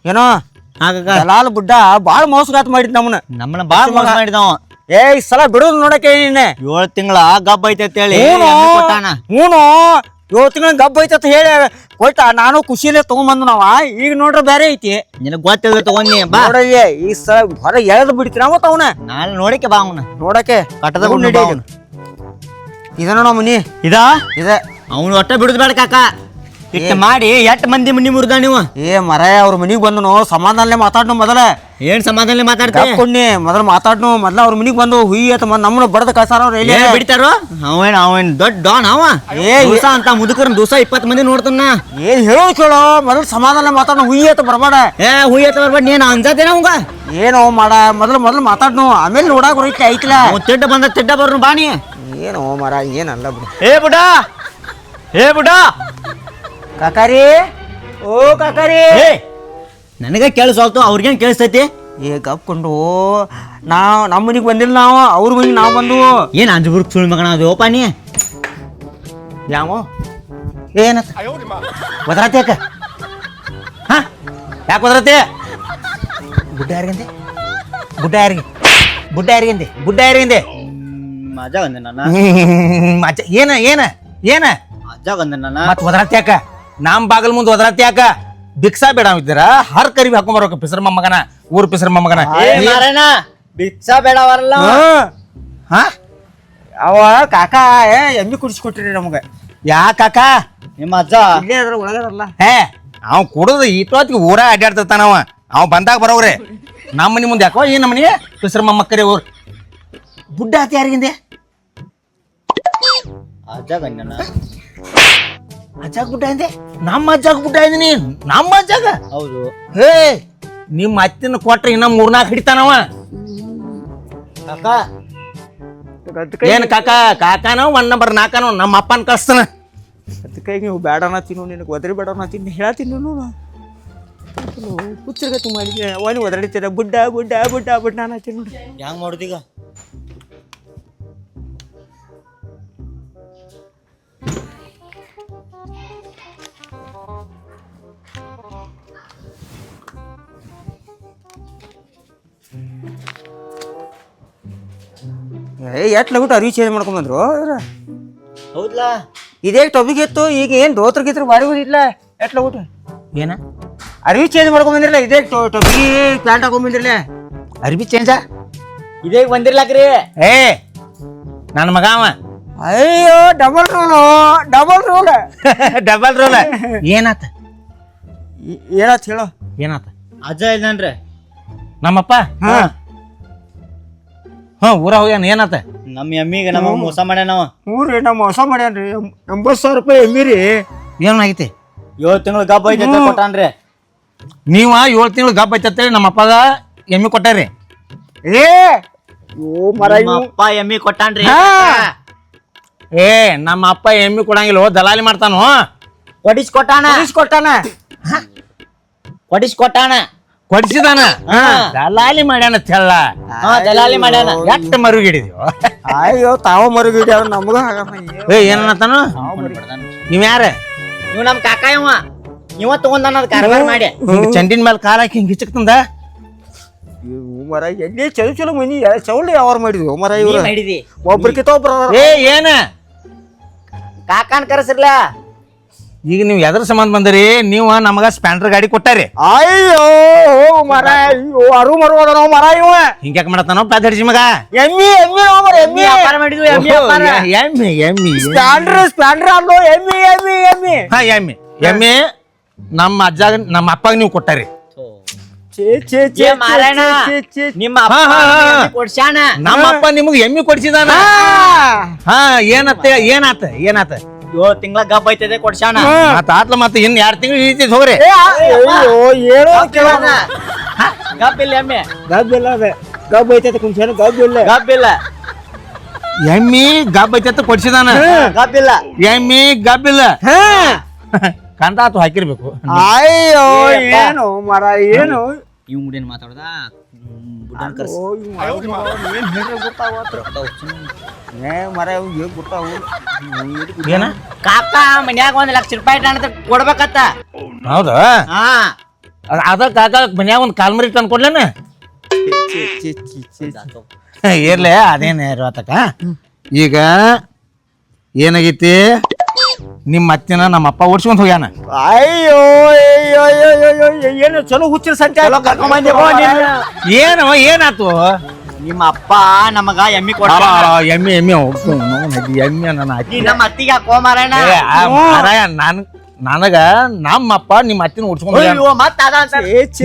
ಏನೋ ದಲಾಲ್ ಬುಡ್ಡ ಬಾಳ ಮೋಸಗಾತ ಮಾಡಿದ್ ನಮ್ಮನ್ನ ಬಾಳ ಮೋಸ ಮಾಡಿದವ. ಈ ಸಲ ಬಿಡೋದು ನೋಡಕ್ಕೆ ನೀನೆ 7 ತಿಂಗಳ ಗಬ್ಬ ಐತೆ ಅಂತ ಹೇಳಿ ಹೂನು ಕೊಟ್ಟಾನ. 7 ತಿಂಗಳ ಗಬ್ಬ ಐತತ್ ಹೇಳಿ ಕೊಟ್ಟ. ನಾನು ಖುಷಿಲೇ ತಗೊಂಬಂದು ನಾವ. ಈಗ ನೋಡ್ರ ಬೇರೆ ಐತಿ. ನಿನಗ್ ಗೊತ್ತಿಲ್ಲ ತಗೊಂಡಿ ಬಾ. ನೋಡಯ್ಯ ಈ ಸಲ ಹೊರ ಎಳ್ದು ಬಿಡ್ತೀನ ಅವತ್ತ ಅವನ ನಾಳೆ ನೋಡಕ್ಕೆ ಬಾ ಅವನ ನೋಡಕ್ಕೆ ಕಟ್ಟದ ಇದ ನೋಡ ಮನಿ ಇದಾ ಇದೆ. ಅವನು ಒಟ್ಟ ಬಿಡುದ್ ಬೇಡ ಕಾಕ. ಇಷ್ಟ ಮಾಡಿ 8 ಮಂದಿ ಮನಿ ಮುರಿದ ನೀವು. ಮರಾಯ ಅವ್ರ ಮನಿಗ್ ಬಂದನು ಸಮಾಧಾನಲೆ ಮಾತಾಡ್ನು. ಮೊದಲ ಏನ್ ಸಮಾಧಾನ ಮಾತಾಡ್ತೀನಿ ಕೊಡ್ನಿ ಮೊದಲು ಮಾತಾಡ್ನು. ಮೊದಲ ಅವ್ರ ಮನಿಗ್ ಬಂದು ಹುಯ್ಯ ನಮ್ಮನ್ನ ಬಡದ ಕಳ್ಸಾರ ಅವ್ರ ಎಲ್ಲಿ ಬಿಡ್ತಾರೋ. ಅವೇನ್ ದೊಡ್ಡ ಡಾನ್ ಅವ. ದಿವಸ ಅಂತ ಮುದುಕರ ದಿವಸ 20 ಮಂದಿ ನೋಡ್ತಾನ. ಏನ್ ಹೇಳೋ ಕೇಳೋ ಮೊದಲು ಸಮಾಧಾನ ಮಾತಾಡ್ನು. ಹುಯ್ಯತ ಬರಬೇಡ. ಹುಯ್ಯತ ಬರ್ಬೇಡ. ನೀನ್ ಅಂಜತೇನ ಅವಂಗ ಏನೋ ಮಾಡ ಮೊದಲು ಮಾತಾಡ್ನು. ಆಮೇಲೆ ನೋಡಾಕ ಬರೈತಿ ಐತಿಲ್ಲ. ತಿಡ್ಡ ಬಂದ ತಿಡ್ಡ ಬರ್ನು ಬಾಣಿ. ಏನೋ ಮರ ಏನಲ್ಲ ಬಿಡು. ಏ ಬುಡ ಕಾಕಾರಿ ಓ ಕಾಕಾರಿ. ನನಗ ಕೇಳಿಸೋಲ್ತು ಅವ್ರಿಗೇನ್ ಕೇಳಿಸ್ತೈತಿ. ಗಪ್ಕೊಂಡು ನಮ್ಮ ಮನಿಗ್ ಬಂದಿಲ್ಲ ನಾವು ಅವ್ರ ಮನಿಗ್ ನಾವು ಬಂದು. ಏನ್ ಅಂಜುಬುರ್ಗ್ ಸುಳ್ಳು ಮಗನ ಅದು ಓಪಾನಿ ಯಾವ ಏನತ್ತ ಒದರಾತಿ ಯಾಕ ಯಾಕೆ ಒದರಾತಿ? ಗುಡ್ಡ ಯಾರಿಗಂದೆ ಗುಡ್ಡ ಯಾರಿಗಂದೆ ಮಜಾ ಬಂದೆ ನನ್ನ ಮಚ್ಚ ಏನ ಏನ ಏನ ಮಜಾ ಬಂದೆ ನನ್ನ. ಮತ್ ಒದರಾತಿ ಯಾಕ? ನಮ್ ಬಾಗಲ್ ಮುಂದೆ ಒದರಾತಿ ಯಾಕ? ಭಿಕ್ಷಾ ಬೇಡ ಇದ್ದೀರ ಹರ್ ಕರಿವಿ ಹಾಕೊಂಡ್ ಬರ್ಬೇಕು. ಪಿಸರ್ ಮೊಮ್ಮಗನ ಊರ್ ಪಿಸರ್ ಮೊಮ್ಮಗನ ಭಿಕ್ಷಾ ಬೇಡವರಲ್ಲ ಅವ ಕಾಕ ಎಮ್ಮಿ ಕುಡಿಸ್ಕೊಟ್ರಿ ನಮಗ. ಯಾ ಕಾಕ ನಿಮ್ಮ ಅಜ್ಜ ಇಲ್ಲೇ ಅದ್ರ ಒಳಗದಲ್ಲ. ಅವ್ ಕುಡದ ಇಟ್ಟೋತ್ತಿಗೆ ಊರ ಅಡ್ಡಾಡ್ತಿರ್ತಾನ. ಅವ ಬಂದಾಗ ಬರೋವ್ರೆ ನಮ್ಮ ಮನಿ ಮುಂದೆ ಯಾಕೋ ಈ ನಮ್ಮನಿ ಪಿಸರ್ ಮೊಮ್ಮಕ್ಕರಿ ಊರ್ ಬುಡ್ಡ ಆತಿ ಯಾರಿಗಿಂದೆ? ಅಜ್ಜ ಗಂಡನ ಅಜ್ಜಾಗ ಬುಡ್ಡ ಅಂದೆ. ನಮ್ಮ ಅಜ್ಜಾಗ ಬುಡ್ಡ ಇದೀನಿ. ನಮ್ಮ ಅಜ್ಜಾಗ ಹೌದು. ನಿಮ್ಮ ಅತ್ತಿನ ಕೊಟ್ರೆ ಇನ್ನ 3-4 ಹಿಡಿತಾನವ. ಕಾಕ ಏನ್ ಕಾಕ? ಕಾಕಾನೋ 1 ನಂಬರ್ 4 ನಮ್ಮ ಅಪ್ಪನ ಕಳ್ಸ್ತಾನ. ಅದಕ್ಕೆ ನೀವು ಬೇಡನ ತಿನ್ನು. ನಿನಗೆ ಒದರಿ ಬೇಡನ ತಿನ್ನು ಹೇಳತ್ತೀನಿ. ಹುಚ್ಚರ್ಗತಿ ಮಾಡಿದ್ದೆ ಅವನು ಒದರಿತೀರ. ಬುಡ್ಡ ಬುಡ್ಡ ಬುಡ್ಡ ಬುಡ್ಡ ಅನ್ನತ್ತೀನಿ ನೋಡಿ. ಹೆಂಗ್ ಮಾಡುದೀಗ? ಎಟ್ ಲಗುಟ್ ಅರಿವಿ ಚೇಂಜ್ ಮಾಡ್ಕೊಂಬಂದ್ರು. ಹೌದ್ಲಾ? ಇದೇ ಟೊಬಿಗೆ ಇತ್ತು. ಈಗ ಏನ್ ದೋತ್ರ ಗೀತ್ರ ಬಾರಿ ಇಲ್ಲ. ಎಟ್ ಲಗುಟ್ ಏನ ಅರಿವಿ ಚೇಂಜ್ ಮಾಡ್ಕೊಂಬಂದಿರಲ್ಲ. ಇದೇ ಟೊಬಿಗೆ ಪ್ಯಾಂಟ್ ಹಾಕೊಂಬಂದಿರಲ್ಲ. ಅರಿವಿ ಚೇಂಜ ಇದೇ ಬಂದಿರ್ಲಾಕ್ರಿ. ನನ್ನ ಮಗ ಅವ. ಅಯ್ಯೋ ಡಬಲ್ ರೋಲು ಡಬಲ್ ರೋಲ್. ಏನಾತ ಹೇಳೋ ಏನಾತ? ಅಜ್ಜ ಇದ್ದಾನ್ರಿ ನಮ್ಮಪ್ಪ. ಊರ ಹೋಗ್ಯಾನ. ಏನಾತ? ನಮ್ಮ ಎಮ್ಮಿಗೆ ನಮಗ್ ಮೋಸ ಮಾಡ್ಯಾನವ. ಊರಿ ನಮ್ಮ ಮೋಸ ಮಾಡ್ಯಾನ್ರಿ. 80,000 ರೂಪಾಯಿ ಎಮ್ಮಿರಿ. ಏನಾಗೈತಿ? 7 ತಿಂಗಳು ಗಬ್ಬ ಐತೆ ಕೊಟ್ಟಾನ್ರಿ. ನೀವ 7 ತಿಂಗಳು ಗಬ್ಬ ಐತಂತೇಳಿ ನಮ್ಮ ಅಪ್ಪಗ ಎಮ್ಮಿ ಕೊಟ್ಟಾರಿ. ಅಪ್ಪ ಎಮ್ಮಿ ಕೊಟ್ಟಾನ್ರಿ. ನಮ್ಮ ಅಪ್ಪ ಎಮ್ಮಿ ಕೊಡಂಗಿಲ್ಲ. ದಲಾಲಿ ಮಾಡ್ತಾನು. ಕೊಡಿಸಿದಾನ. ದಲಾಲಿ ಮಾಡ್ಯಾನ ತೆಲ್ಲ. ದಲಾಲಿ ಮಾಡ್ಯಾನ. ಎಷ್ಟ ಮರುಗಿಡಿದ್ಯೋ. ಅಯ್ಯೋ ತಾವ ಮರುಗಿಡಿ ನಮಗ. ಏನತಾನು? ನೀವ್ ಯಾರ? ನೀವು ನಮ್ ಕಾಕ ಇವ ತಗೊಂಡ ಕಾರ್ಬಾರ್ ಮಾಡಿ ಚಂಡಿನ ಮೇಲೆ ಕಾಲ ಹಾಕಿ ಹಿಂಗ್ ಹಿಚಕ್ತಂದ. ಮರ ಎಲ್ಲಿ ಚಲೋ ಮನಿ ಚೌಳಿ ಯಾವಾರ ಮಾಡಿದ್ವಿ ಮರ. ಇವ್ರು ಮಾಡಿದಿ ಒಬ್ರಕಿತ ಒಬ್ರ. ಏನ ಕಾಕಾನ್ ಕರೆಸಿರ್ಲ. ಈಗ ನೀವ್ ಎದ್ರ ಸಂಬಂಧ ಬಂದ್ರಿ? ನೀವು ನಮಗ ಸ್ಪ್ಯಾಂಡರ್ ಗಾಡಿ ಕೊಟ್ಟಾರಿ. ಅಯ್ಯೋ ಮರ ಅರು ಮರು ಅದ ಮರ. ಇವ ಹಿಂಗ್ಯಾಕ ಮಾಡತಾನೋ ಪ್ಯಾದಡ್ಸಿ ಮಗ. ಎಮ್ಮಿ ವ್ಯಾಪಾರ ಮಾಡಿದ್ವಿ. ಎಮ್ಮಿ ಸ್ಪ್ಯಾಂಡರ್ ಅಲ್ಲೋ. ಎಮ್ಮಿ ನಮ್ಮ ಅಜ್ಜಾಗ ನಮ್ಮ ಅಪ್ಪಗ ನೀವು ಕೊಟ್ಟಾರಿ. ನಿಮ್ಮ ಕೊಡ್ಸ್ಯಾನ. ನಮ್ಮ ಅಪ್ಪ ನಿಮಗ್ ಎಮ್ಮಿ ಕೊಡ್ಸಿದಾನ. ಏನಾತ 7 ತಿಂಗಳ ಗಬ್ಬ ಐತದೆ ಕೊಡ್ಸ್ಯಾನ. ಆತ್ಲ ಮತ್ತೆ ಇನ್ 2 ತಿಂಗಳು ಇಳಿತೈತಿ ಹೋಗ್ರಿ. ಗಬ್ಬಿಲ್ಲ ಎಮ್ಮೆ. ಗಬ್ಬ ಐತೈತೆ ಕುಂಚೇನು ಗಬ್ಬಿಲ್ಲ. ಎಮ್ಮಿ ಗಬ್ಬ ಐತೈತೆ ಕೊಡ್ಸಿದಾನ. ಗಬ್ಬಿಲ್ಲ ಎಮ್ಮಿ ಗಬ್ಬಿಲ್ಲ. ಕಂದಾತು ಹಾಕಿರ್ಬೇಕು. ಅಯ್ಯೋ ಏನು ಮರ ಏನು ಇವ್ ಮುಡಿಯನ್ ಮಾತಾಡ್ದ. ಏನ ಕಾಕ ಮನ್ಯಾಗ 1 ಲಕ್ಷ ರೂಪಾಯಿ ಕೊಡ್ಬೇಕತ್ತ. ಹೌದಾ? ಅದ ಕಾಕ ಮನ್ಯಾಗ ಒಂದು ಕಾಲ್ಮರಿ ತಂದು ಕೊಡ್ಲೇನ ಇರ್ಲಿ ಅದೇನು ಇರುವತ್ತಕ ಈಗ ಏನಾಗೈತಿ ನಿಮ್ಮ ಅತ್ತಿನ ನಮ್ಮ ಅಪ್ಪ ಓಡಿಸ್ಕೊಂಡ್ ಹೋಗ್ಯಾನ. ಅಯ್ಯೋ ಏನು ಚಲೋ ಹುಚ್ಚಿನ ಸಂತೆ ಏನವ ಏನಾತು? ನಿಮ್ಮ ಅಪ್ಪ ನಮಗ ಎಮ್ಮಿ ಕೊಡ ಎಮ್ಮೆ ಎಮ್ಮೆ ನನ್ನ ನಮ್ಮ ಅತ್ತಿಗೆ ಹಾಕೋ ಮಾರಾಯಣ. ನನಗ ನಮ್ಮಪ್ಪ ನಿಮ್ಮ ಅತ್ತಿನ ಓಡಿಸ್ಕೊಂಡ್ ಮತ್ತ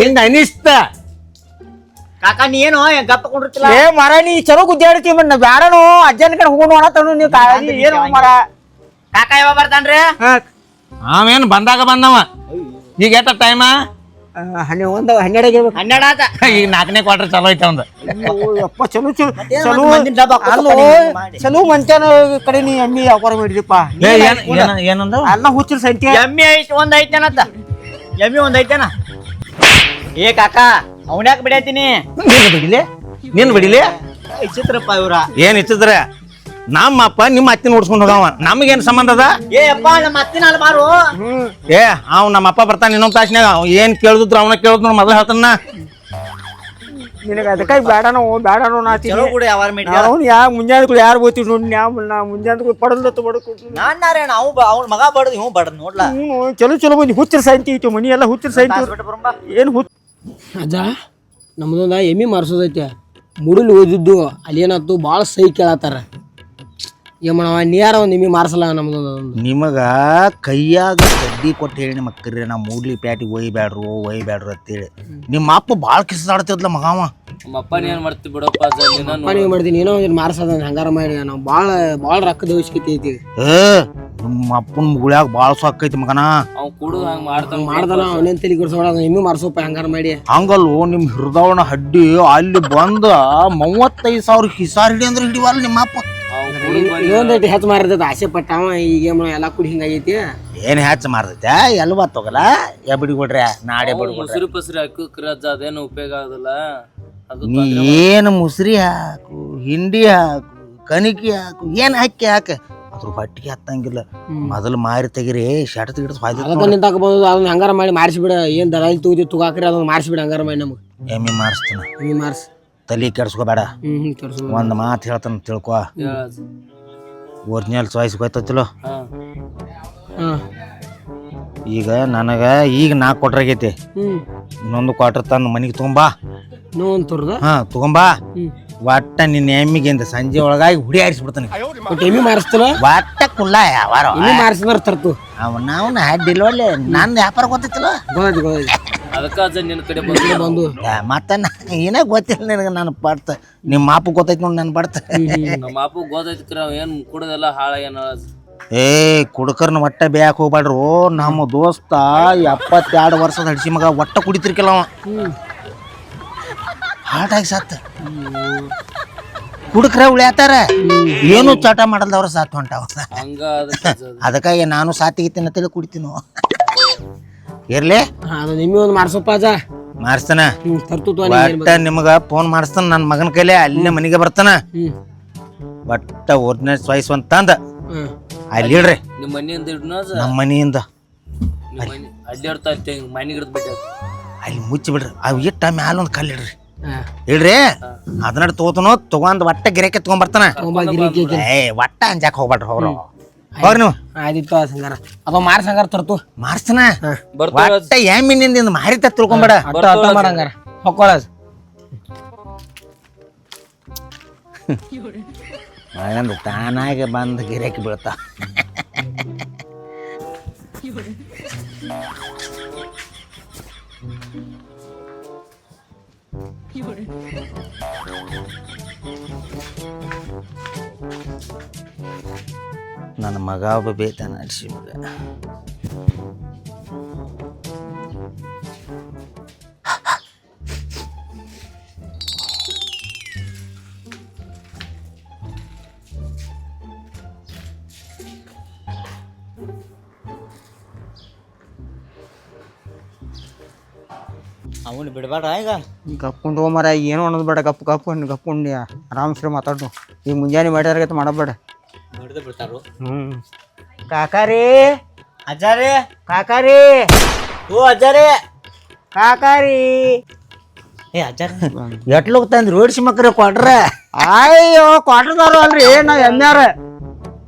ಹಿಂಗ ಅನಿಸ್ತ. ಕಾಕ ನೀ ಏನು ಗಪ್ಪ ಕೊಂಡಿರ್ತಿಲ್ಲ. ಏ ಮರ ನೀ ಚಲೋ ಗುದ್ದಾಡ್ತಿ ಬಣ್ಣ ಬ್ಯಾಡನು ಅಜ್ಜನ ಕಡೆ ಹೋಗೋಣ ಅನ್ನತಾನು ನೀವು ಕಾಳಜಿ ಏನು ಮರ. ಕಾಕ ಯಾವ ಬರ್ತಾನ್ರಿ? ಅವೇನು ಬಂದಾಗ ಬಂದವ. ಈಗ ಎಷ್ಟ ಟೈಮ? 12 12 ಆತ. ಈಗ 4ನೇ ಕ್ವಾರ್ಟರ್ ಚಲೋ ಐತೆ ಒಂದು. ಯಪ್ಪ ಚಲೋ ಚಲೋ ಮಂಚಾನ ಕಡೆ ನೀ ಎಮ್ಮಿ ವ್ಯಾಪಾರ ಮಾಡಿದಪ್ಪ. ಏನಂದ ಅಲ್ಲ ಹುಚ್ಚಿನ ಸಂಖ್ಯೆ ಎಮ್ಮಿ ಒಂದ್ ಐತೇನತ್ತ. ಎಮ್ಮಿ ಒಂದ್ ಐತೇನ. ಏ ಕಾಕ ಅವನ್ಯಾಕ ಬಿಡಾತೀನಿ? ನೀನ್ ಬಿಡಿಲಿ ಚಿತ್ರಪ್ಪ ಇವ್ರ ಏನ್ ಇಚ್ಚಿದ್ರ ನಮ್ಮಪ್ಪ ನಿಮ್ಮ ಅತ್ತಿನ ಓಡಿಸ್ಕೊಂಡ್ ಹೋಗವ. ನಮಗೇನ್ ಸಂಬಂಧ ಅದ? ಏ ಅಪ್ಪ ನಮ್ಮ ಅತ್ತಿನ ಅಲ್ ಬಾರು. ಏ ಅವ್ ನಮ್ಮಪ್ಪ ಬರ್ತಾನ ಇನ್ನೊಂದ್ ತಾಸ್ನ್ಯಾಗ. ಏನ್ ಕೇಳಿದ್ರು ಅವನ ಕೇಳಿದ್ರು ಮೊದಲ ಹೇಳ್ತಾನ. ನಿನಗೆ ಅದಕ್ಕೆ ಬೇಡನೋ ನಾತಿ ಚಲೋ ಕೂಡ ಯಾವಾರ ಮಾಡಿ ಅವ್ನು ಮುಂಜಾನೆ ಯಾರು ಬೋತೀವಿ ನೋಡಿ ನಾ ಮುಂಜಾನೆ ಪಡಲ್ದತ್ತು ಬಡಕು ನಾನ್ ನಾವು ಅವ್ನ ಮಗ ಬಡದ್ ಇವ್ ಬಡದ್ ನೋಡ್ಲಾ. ಚಲೋ ಬಂದಿ ಹುಚ್ಚಿನ ಸಾಯ್ತಿ ಐತಿ ಮನಿ ಎಲ್ಲ ಹುಚ್ಚಿನ ಸಾಯ್ತಿ ಏನು ಹುಚ್ಚ. ಅಜ್ಜ ನಮ್ದೊಂದು ಎಮ್ಮಿ ಮಾರ್ಸೋದೈತೆ ಮುಡುಲಿ ಓದಿದ್ದು ಅಲ್ಲೇನತ್ತು ಭಾಳ ಸೈ ಕೇಳತ್ತಾರ. ಏನ್ ಮಾಡವ ನೀಯಾರ ಒಂದು ಎಮ್ಮಿ ಮಾರ್ಸಲ್ಲ ನಮ್ದೊಂದು. ನಿಮಗ ಕೈಯಾಗ ಕಡ್ಡಿ ಕೊಟ್ಟು ಹೇಳಿ ನಿಮ್ಮ ಅಕ್ಕರ್ರಿ ನಾ ಮೂಡ್ಲಿ ಪ್ಯಾಟಿಗೆ ಒಯ್ಬ್ಯಾಡ್ರು ಅಂತೇಳಿ ನಿಮ್ಮ ಅಪ್ಪ ಭಾಳ ಕಿಸ್ದಾಡ್ತಿದ್ಲ ಮಗವ. ನಮ್ಮ ಅಪ್ಪನ ಏನ್ ಮಾಡ್ತಿ ಬಿಡಪ್ಪ. ನೀವು ಮಾಡ್ತೀನಿ ಏನೋ ಒಂದು ಮಾರ್ಸೋದ ಹಂಗಾರ ಮಾಡಿ ನಾವು ಭಾಳ ರೊಕ್ಕದ ಅವಶ್ಯಕತೆ ಐತಿ. ನಿಮ್ಮ ಅಪ್ಪನ ಮುಗುಳ್ಯಾಗ ಭಾಳ ಸೊಕ್ಕೈತಿ ಮಗನ. ಅವ್ ಕುಡು ಹಂಗ ಮಾಡ್ದಾನ ಅವನೇನ್ ತಲೆ ಕೊಡ್ಸೋಡ ಎಮ್ಮಿ ಮಾರ್ಸೋಪ್ಪ ಹಂಗಾರ ಮಾಡಿ. ಹಂಗಲ್ವೋ ನಿಮ್ಮ ಹೃದಯನ ಹಡ್ಡಿ ಅಲ್ಲಿ ಬಂದ 35,000 ಹಿಸಾರ್ ಹಿಡಿ ಅಂದ್ರೆ ಹಿಡಿವಲ್ಲ ನಿಮ್ಮ ಅಪ್ಪ. ಇನ್ನೊಂದೈತಿ ಹೆಚ್ಚು ಮಾರ್ತೈತೆ ಆಸೆ ಪಟ್ಟಾವ. ಈಗ ಎಲ್ಲ ಕುಡಿ ಹಿಂಗಾಗೈತಿ. ಏನ್ ಹೆಚ್ಚು ಮಾರ್ತೈತೆ ಎಲ್ ಬತ್ತೋಗಲ್ಲ ಬಿಡಿಕೊಡ್ರಿ ನಾಡೆ ಮೊಸರು ಪಸರಿ ಹಾಕಕ್ರ ಅದೇನು ಉಪಯೋಗ ಆಗೋದಿಲ್ಲ. ಅದು ನೀ ಏನು ಮುಸ್ರಿ ಹಾಕು ಹಿಂಡಿ ಹಾಕು ಕಣಿಕಿ ಹಾಕು ಏನ್ ಹಾಕಿ ಅದ್ರ ಬಟ್ಟಿಗೆ ಹತ್ತಂಗಿಲ್ಲ. ಮೊದಲು ಮಾರಿ ತೆಗಿರಿ ಶರ್ಟ್ ತೆಗಿಡ್ ಅದಕ್ಕೆ ನಿಂತಾಕಬಹುದು. ಅದನ್ನ ಹಂಗಾರ ಮಾಡಿ ಮಾರ್ಸಿಬಿಡ. ಏನ್ ದಡಾಲಿ ತುಗಾಕ್ರಿ ಅದನ್ನ ಮಾರ್ಸಿಬಿಡ ಹಂಗಾರ ಮಾಡಿ ನಮ್ಗೆ. ಎಮ್ಮಿ ಮಾರಿಸ್ತಾನ. ಎಮ್ಮಿ ಮಾರ್ಸ್ ತಲೆ ಕೆಡ್ಸ್ಕೋಬೇಡ. ಒಂದ್ ಮಾತು ಹೇಳ್ತಾನ ತಿಳ್ಕೊ. ಒರಿಜಿನಲ್ ಚಾಯ್ಸ್ ಗೊತ್ತೈತಿಲೋ. ಈಗ ನನಗ ಈಗ 4 ಕ್ವಾರ್ಟರ್ ಆಗೈತಿ. ಇನ್ನೊಂದು ಕ್ವಾರ್ಟರ್ ತಂದು ಮನಿಗೆ ತಗೊಂಬಾ. ತಗೊಂಬಾ. ಒಟ್ಟ ನಿನ್ನ ಎಮ್ಮಿಗಿಂದ ಸಂಜೆ ಒಳಗಾಗಿ ಹುಡಿ ಆರಿಸ್ಬಿಡ್ತಾನೆ. ಎಮ್ಮಿ ಮಾರಿಸ್ತಲ್ಲ ಒಟ್ಟ ಕುಲ್ಲ ಯಾವಾರ ಮಾರಿಸಿದ್ರ ತರ್ತು ಅವನ ಅಡ್ಡಿಲ್ವಲ್ಲ. ನನ್ನ ವ್ಯಾಪಾರ ಗೊತ್ತೈತಿಲ್ಲ. ಅದಕ್ಕ ನಿನ್ ಕಡೆ ಬಂದು ಮತ್ತ ಏನ ಗೊತ್ತಿಲ್ಲ ನಿನಗ. ನನ್ನ ಪಡ್ತ ನಿಮ್ಮ ಮಾಪು ಗೊತ್ತೈತಿ ನೋಡಿ ನನ್ನ ಪಡ್ತ. ನಮ್ಮ ಅಪ್ಪ ಗೊತ್ತೈತಿ ಏನ್ ಕುಡದೆಲ್ಲ ಹಾಳ ಏನ. ಕುಡ್ಕರ್ನ ಒಟ್ಟ ಬೇಯಕ್ ಹೋಗ್ಬೇಡ್ರು. ನಮ್ಮ ದೋಸ್ತ 72 ವರ್ಷದ ಹಡ್ಸಿ ಮಗ ಒಟ್ಟ ಕುಡಿತಿರ್ಕಿಲ್ಲ ಅವ. ಹಾರ್ಟ್ ಆಗಿ ಸತ್ತ. ಕುಡ್ಕ್ರ ಉಳಿಯಾತಾರ ಏನು ಚಟ ಮಾಡಲ್ದವ್ರ ಸಾತ್ ಹೊಂಟಾವ. ಅದಕ್ಕಾಗಿ ನಾನು ಸಾತಿಗಿತ್ತಿನ ತಿಳಿ ಕುಡಿತೀನೋ. ಇರ್ಲಿ ನಿಮ್ಮಿ ಒಂದು ಮಾರ್ಸಪ್ಪ ಅಜ್ಜ. ಮಾಡಿಸ್ತಾನ ತರ್ತು ಒಟ್ಟ ನಿಮಗ ಫೋನ್ ಮಾಡಿಸ್ತಾನ. ನನ್ನ ಮಗನ ಕೈಲೆ ಅಲ್ಲೇ ಮನೆಗೆ ಬರ್ತಾನ. ಒಟ್ಟ ಒರಿಜಿನಲ್ ಚಾಯ್ಸ್ ಅಂತ ತಂದ ಅಲ್ಲಿ ಇಡ್ರಿ. ನಿಮ್ಮ ಮನೆಯಿಂದ ನಮ್ಮ ಮನೆಯಿಂದ ಅಡ್ಡಾಡ್ತಾ ಮನೆಗೆ ಹಿಡಿದ್ ಬಿಟ್ಟ ಅಲ್ಲಿ ಮುಚ್ಚಿ ಬಿಡ್ರಿ. ಅವ್ ಇಟ್ಟ ಮ್ಯಾಲ ಒಂದು ಕಲ್ಲು ಇಡ್ರಿ. ಅದನ್ನ ತಗೊಂಡ್ ಒಟ್ಟ ಗಿರಾಕಿ ತಗೊಂಡ್ಬರ್ತಾನ. ಒಟ್ಟ ಅಂಜಾಕ್ ಹೋಗ್ಬೇಡ್ರಿ ಅವ್ರು. ಹೋಗ್ರಿ ನೀವು. ಆಯ್ತು ಸಂಗಾರ ಅದ ಮಾರ್ಸ್ ಹಂಗಾರ ತರ್ತು ಮಾರ್ಸ್ತಾನ. ಒಟ್ಟ ಎಮ್ಮಿನಿಂದ ಮಾರಿತ ತಿಳ್ಕೊಂಬೇಡ. ಮಾಡಂಗಾರ ಹೊಕ್ಕೊಳ ತಾನಾಗೆ ಬಂದ ಗಿರಾಕಿ ಬೀಳ್ತಾ. ನನ್ನ ಮಗ ಒಬ್ಬ ಬೇತಾನ ಅಡ್ಸಿ ಮಗ. ಅವನು ಬಿಡಬೇಡ. ಈಗ ಗಪ್ಕೊಂಡು ಹೋಮರ ಏನೋ ಅನ್ನೋದು ಬೇಡ. ಗಪ್ಕೊಂಡು ಆರಾಮ್ಸ್ರೆ ಮಾತಾಡು. ಈಗ ಮುಂಜಾನೆ ಮಾಡ್ಯಾರ ಮಾಡಬೇಡ. ಬಿಡ್ತಾರು. ಕಾಕಾರಿ ಅಜ್ಜಾರೇ ಕಾಕಾರಿ ಓ ಅಜ್ಜಾರೇ ಕಾಕಾರಿ ಏ ಅಜ್ಜಾರ ಎಟ್ಲೋಗ್ ತಂದ್ರಿ ಓಡಿಸಿ ಮಕ್ರೆ ಕೊಡ್ರ ಅಯ್ಯೋ ಕ್ವಾರ್ಟರ್ದವ್ರು ಅಲ್ರಿ ನಾವ್ ಎಮ್ಯಾರ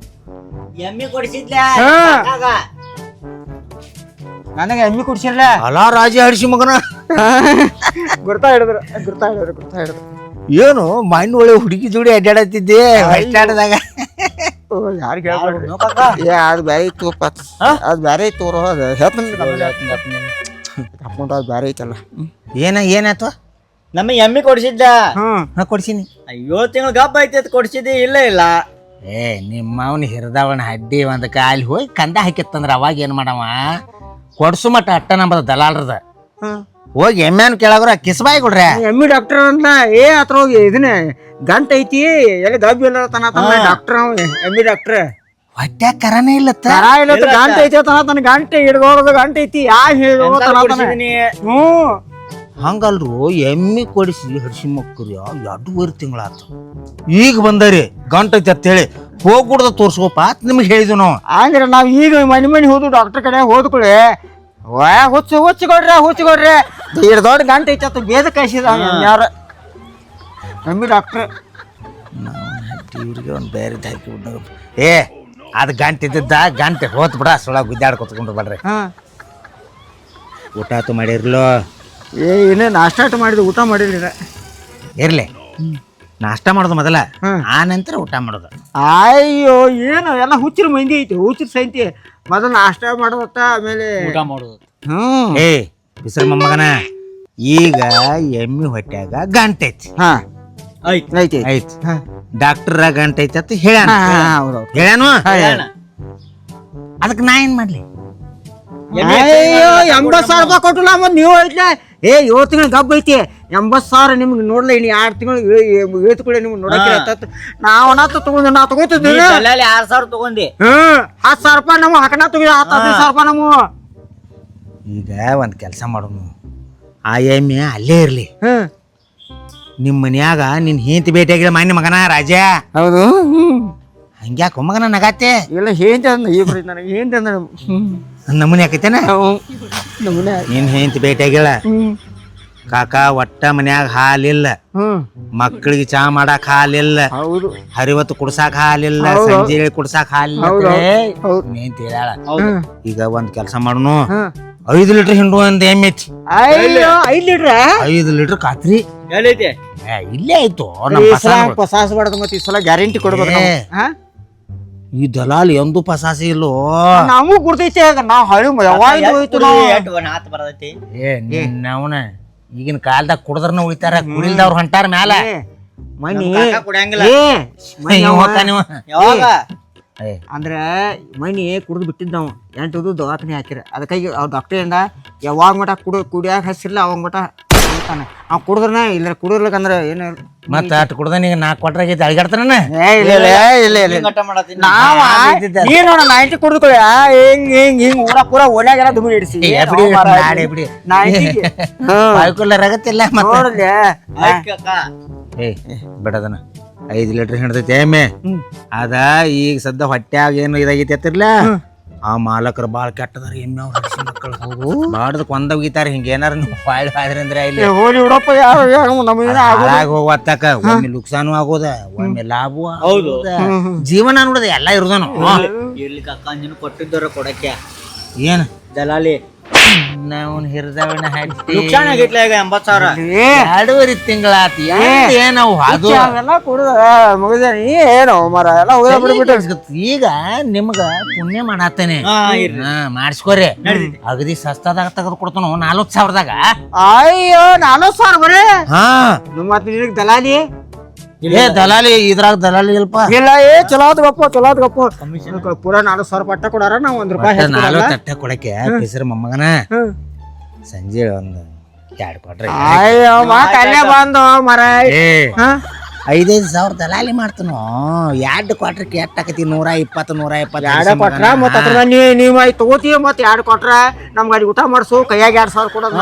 ಎಮ್ಮಿ ಕೊಡಿಸಿದ್ಲ ಹಾ. ಕಾಕಾಗ. ನನಗೆ ಎಮ್ಮಿ ಕುಡ್ಸಿರ್ಲ ಅಲಾ ರಾಜ ಹಡಿಸಿ ಮಗನ ಗುರ್ತಾ ಹಿಡಿದ್ರು ಏನು ಮಣ್ಣು ಒಳ್ಳೆ ಹುಡುಗಿ ಜೋಡಿ ಅಡ್ಡಾಡತ್ತಿದ್ದೆ ಆಡದಾಗ ಯಾರು ನೋ ಕಾಕ. ಏ ಅದು ಬ್ಯಾರೆ ಇತ್ತು ಅದು ಬ್ಯಾರೆ ಇತ್ತು ಅದು ಹೇಳ್ತೀನಿ ಅದು ಬ್ಯಾರೆ ಐತಲ್ಲ ಏನಾಯ್ತು ನಮ್ಮ ಎಮ್ಮಿ ಕೊಡಿಸಿದ್ದ ನಾ ಕೊಡ್ಸೀನಿ 7 ತಿಂಗಳು ಗಬ್ಬ ಐತಿ ಕೊಡಿಸಿದ್ದಿ ಇಲ್ಲ ಏ ನಿಮ್ಮ ಅವನ ಹಿರಿದವನ ಹಡ್ಡಿ ಒಂದ್ ಕಾಲಿ ಹೋಗಿ ಕಂದ ಹಾಕಿತ್ತಂದ್ರ ಅವಾಗ ಏನ್ ಮಾಡವ ಕೊಡ್ಸು ಮಟ್ಟ ಅಟ್ಟ ನಂಬದ ದಲಾಲ್ರದ ಹೋಗಿ ಎಮ್ಮೆನ್ ಕೇಳಾಗ್ರ ಕಿಸ್ಬಾಯಿ ಕೊಡ್ರಿ ಎಮ್ಮಿ ಡಾಕ್ಟರ್ ಅಂತ ಏ ಹತ್ರ ಹೋಗಿ ಇದನ್ನ ಗಂಟ ಐತಿ ಎಲ್ಲಿ ಗಬ್ಬಿ ಇಲ್ಲ ಡಾಕ್ಟರ್ ಎಮ್ಮಿ ಡಾಕ್ಟರ್ ಹೊಟ್ಟೆ ಕರನೇ ಇಲ್ಲತ್ತ ಕರ ಇಲ್ಲ ಗಂಟ ಐತಿ ತನ ಗಂಟೆ ಹಿಡ್ದೋಳದ ಗಂಟ ಐತಿ ಯಾ ಹಿಡ್ದೋ ಹ್ಞೂ ಹಂಗಲ್ರು ಎಮ್ಮಿ ಕೊಡಿಸಿ ಹಡಿಸಿ ಮಕ್ಕಳು 2.5 ತಿಂಗಳಾತು ಈಗ ಬಂದರಿ ಗಂಟೈತಿ ಅಂತೇಳಿ ಹೋಗ್ಬಿಡ್ದ ತೋರ್ಸ್ಕೋಪ ಅಂತ ನಿಮ್ಗೆ ಹೇಳಿದ್ವಿ ನಾವು ಅಂದ್ರೆ ನಾವ್ ಈಗ ಮನೆ ಹೋದು ಡಾಕ್ಟರ್ ಕಡೆ ಹೋದ್ಕೊಳ್ಳಿ ಹುಚ್ಚಿಕೊಡ್ರಿ ದೊಡ್ಡ ಗಂಟೆ ಐತಿ ಬೇದ ಕಳ್ಸಿದ ಯಾರ ಎಮ್ಮಿ ಡಾಕ್ಟ್ರ್ ಇವ್ರಿಗೆ ಒಂದು ಬೇರೆ ಹಾಕಿ ಬಿಡ್ನಾಗ ಏ ಅದು ಗಂಟೆ ಇದ್ದಿದ್ದ ಗಂಟೆ ಹೋತ್ ಬಿಡ ಸೊಳ ಗುದ್ದಾಡ್ಕೊತ್ಕೊಂಡು ಬರ್ರಿ ಊಟ ಆತು ಮಾಡಿರ್ಲೋ ಏ ಇನ್ನೇ ನಾಷ್ಟ ಮಾಡಿದ ಊಟ ಮಾಡಿರ್ಲಿಲ್ಲ ಇರ್ಲಿ ನಾಷ್ಟ ಮಾಡೋದು ಮೊದಲ ಆ ನಂತರ ಊಟ ಮಾಡೋದು ಅಯ್ಯೋ ಏನು ಎಲ್ಲ ಹುಚ್ಚಿರ ಮಂದಿ ಐತಿ ಹುಚ್ಚಿರ ಸೈತಿ ಮೊದಲು ನಾಷ್ಟ ಮಾಡೋದತ್ತ ಆಮೇಲೆ ಊಟ ಮಾಡೋದು. ಏ ಬಿಸಿರು ಮೊಮ್ಮಗನ ಈಗ ಎಮ್ಮಿ ಹೊಟ್ಯಾಗ ಗಂಟೆ ಐತಿ ಹಾ ಐತಿ ಐತಿ ಐತಿ ಡಾಕ್ಟರ್ ಗಂಟೆ ಐತಿ ಅಂತ ಹೇಳ್ಯಾನ ಹೌದೌದು ಹೇಳ್ಯಾನು ಅದಕ್ಕೆ ನಾ ಏನ್ ಮಾಡ್ಲಿ ಅಯ್ಯೋ 80,000 ರೂಪಾಯಿ ಕೊಟ್ಟಿಲ್ಲ ಮತ್ ನೀವು ಐತ್ಲೆ ಏ 7 ತಿಂಗಳು ಗಬ್ಬ ಐತಿ 80,000 ನಿಮ್ಗೆ ನೋಡ್ಲ ಇನ್ನು 2 ತಿಂಗಳು ಏತ್ಕೊಳ್ಳಿ ನಿಮ್ಗೆ ನೋಡಕ್ಕೆ ನಾವು ತಗೊಂಡು ನಾ ತಗೋತಿದ್ವಿ ಅಲ್ಲಿ 6,000 ತಗೊಂಡಿ 10,000 ರೂಪಾಯಿ ನಾವು ಹಾಕಣ ತಗೊಂಡು 10,000 ರೂಪಾಯಿ ನಾವು ಈಗ ಒಂದ್ ಕೆಲಸ ಮಾಡೋನು ಆ ಎಮ್ಮೆ ಅಲ್ಲೇ ಇರ್ಲಿ ನಿಮ್ ಮನ್ಯಾಗ ನಿನ್ ಹೆಂಡತಿ ಭೇಟಿಯಾಗಿಲ್ಲ ಮಾನ್ಯ ಮಗನ ರಾಜ ಹೌದು ಹಂಗ್ಯಾಕ ಮಗನ ನಗಾತೆ ಇಲ್ಲ ಏನ್ ಅಂದ ಇಬ್ರಿ ನನಗೆ ಏನ್ ಅಂದ ನಮ್ಮನೆ ಯಾಕೈತೇನ ನಮ್ಮನೆ ನಿನ್ ಹೆಂಡತಿ ಭೇಟಿಯಾಗಿಲ್ಲ ಕಾಕ ಒಟ್ಟ ಮನ್ಯಾಗ ಹಾಲಿಲ್ಲ ಮಕ್ಕಳಿಗೆ ಚಾ ಮಾಡಾಕ ಹಾಲಿಲ್ಲ ಹೌದು ಹರಿವತ್ತು ಕುಡ್ಸಾಕ ಹಾಲಿಲ್ಲ ಸಂಜೆ ಕುಡ್ಸಾಕ ಹಾಲಿಲ್ಲ ಅಂತ ಹೇಳ ಈಗ ಒಂದ್ ಕೆಲಸ ಮಾಡೋನು 5 ಲೀಟರ್ ಹಿಂಡು ಒಂದ್ ಎಮ್ಮೆ ಐತಿ ಅಯ್ಯೋ 5 ಲೀಟ್ರ 5 ಲೀಟರ್ ಕಾತ್ರಿ ಎಲ್ಲೈತಿ ಇಲ್ಲೇ ಆಯ್ತು ಪಸಾಸ್ ಬಡದ ಮತ್ತೆ ಈ ಸಲ ಗ್ಯಾರಂಟಿ ಕೊಡ್ಬೇಕು ನಾವು. ಹಾ? ಈ ದಲಾಲ್ ಎಂದು ಪಸಾಸಿ ಇಲ್ಲೋ ನಮಗೂ ಗುರ್ತೈತಿ ನಾವು ಹಳಿ ಯಾವಾಗ ಹೋಯ್ತು ನಾವು ನಾತ್ ಬರದೈತಿ ಏ ನಿನ್ನವನ ಈಗಿನ ಕಾಲದಾಗ ಕುಡ್ದ್ರನ ಉಳಿತಾರ ಕುಡಿಲ್ದವ್ರು ಹೊಂಟಾರ ಮ್ಯಾಲ ಮನಿ ಕಾಕ ಕುಡಿಯಂಗಿಲ್ಲ ನೀವು ಯಾವಾಗ ಅಂದ್ರ ಮನಿ ಕುಡ್ದು ಬಿಟ್ಟಿದ್ದವ 8 ದವಾಖಾನೆ ಹಾಕಿರ ಅದಕ್ಕಾಗಿ ಅವ್ರ ಡಾಕ್ಟರ್ ಇಂದ ಯಾವಾಗ ಮಟ ಕುಡಿಯಾಕ ಹಸಿರ್ಲ ಅವಾಗ ಮಟ ಅಂತಾನೆ ಅವ್ ಕುಡಿದ್ರನ ಇಲ್ಲ ಕುಡಿರ್ಲಕ್ಕಂದ್ರ ಏನು ಮತ್ತ ಅಟ್ ಕುಡ್ದ ನೀಗ 4 ಕ್ವಾರ್ಟರ್ ಅಳಿಗಾಡ್ತಾನ ಗಟ್ಟ ಮಾಡತ್ತೀನಿ ನಾವ ನೀನ್ ನೋಡ 90 ಕುಡಿದ್ಕೊಳ್ಳಿ ಹಿಂಗ್ ಊರ ಪೂರ ಓಣ್ಯಾಗೆಲ್ಲ ದುಮಿ ಇಡಿಸಿ ಆಗತ್ತಿಲ್ಲ ನೋಡ್ಲಿ ಏ ಬಿಡದನ 5 ಲೀಟರ್ ಹಿಡ್ದೈತಿ ಎಮ್ಮೆ ಅದ ಈಗ ಸದ್ದ ಹೊಟ್ಯಾಗ ಏನು ಇದಾಗೈತಿ ಅತ್ತಿರ್ಲ ಆ ಮಾಲಕರು ಬಾಳ ಕೆಟ್ಟದಾರ ಎಮ್ಮೆ ಅವ್ರ ಮಕ್ಕಳು ಬಾಡ್ದಕ್ ಒಂದ ಒಗಿತಾರ ಹಿಂಗೇನಾರ ನೀವು ಬಾಳ್ ಆದ್ರಿ ಅಂದ್ರೆ ಇಲ್ಲಿ ಹೋಗಿ ಬಿಡಪ್ಪ ಯಾರು ಹೋಗತ್ತಕ ಒಮ್ಮೆ ನುಕ್ಸಾನು ಆಗೋದ ಒಮ್ಮೆ ಲಾಭ ಹೌದು ಜೀವನ ನೋಡದ ಎಲ್ಲ ಇರುದನು ಇರ್ಲಿ ಕಾಕ ನೀನು ಕೊಟ್ಟಿದ್ದವ್ರ ಕೊಡಕ್ಕೆ ಏನ್ ದಲಾಲಿ ನಾವು ಹಿರಿದವನ ಹಟ್ಟಿ ನುಕ್ಸಾನ ಆಗೈತ್ಲ ಈಗ 80,000 2.5 ತಿಂಗಳಾತಿ ಏನವು ಅದು ಅವೆಲ್ಲ ಕುಡ್ದ ಮುಗಿದ ಏನು ಮರ ಎಲ್ಲ ಹೋಗಿ ಬಿಡ್ಬಿಟ್ಟು ಈಗ ನಿಮ್ಗ ಪುಣ್ಯ ಮಾಡತ್ತೇನೆ ಮಾಡಿಸ್ಕೋರಿ ಅಗದಿ ಸಸ್ತಾದಾಗ ತೆಗೆದು ಕೊಡ್ತಾನು 40,000ದಾಗ ಅಯ್ಯೋ 40,000 ಬರೀ ಹಾ ಮತ್ತೆ ನಿನಗೆ ದಲಾಲಿ ಏ ದಲಾಲಿ ಇದ್ರಾಗ ದಲಾಲಿ ಇಲ್ಪ ಇಲ್ಲ ಚಲೋ ಗಪ್ಪ ಪೂರಾ 40,000 ಪಟ್ಟ ಕೊಡಾರ ನಾವ್ ₹1 ನಾಲ್ಕು ತಟ್ಟೆ ಕೊಡಕ್ಕೆ ಹೆಸರು ಮೊಮ್ಮಗನ ಸಂಜೆ ಒಂದು 2 ಕ್ವಾರ್ಟರ್ ಅಯ್ಯೋ ಅಲ್ಲೇ ಬಂದು ಮರ 5,000 ದಲಾಲಿ ಮಾಡ್ತಾನು 2 ಕ್ವಾರ್ಟರ್ಗೆ ಎಷ್ಟ್ ಆಕತಿ 120 2 ಕೊಟ್ರ ಮತ್ತ ಅದ್ರ ನೀವ್ ತಗೋತೀವಿ ಮತ್ 2 ಕೊಟ್ರ ನಮ್ಗ ಅಲ್ಲಿ ಊಟ ಮಾಡ್ಸು ಕೈಯಾಗ 2,000 ಕೊಡೋದು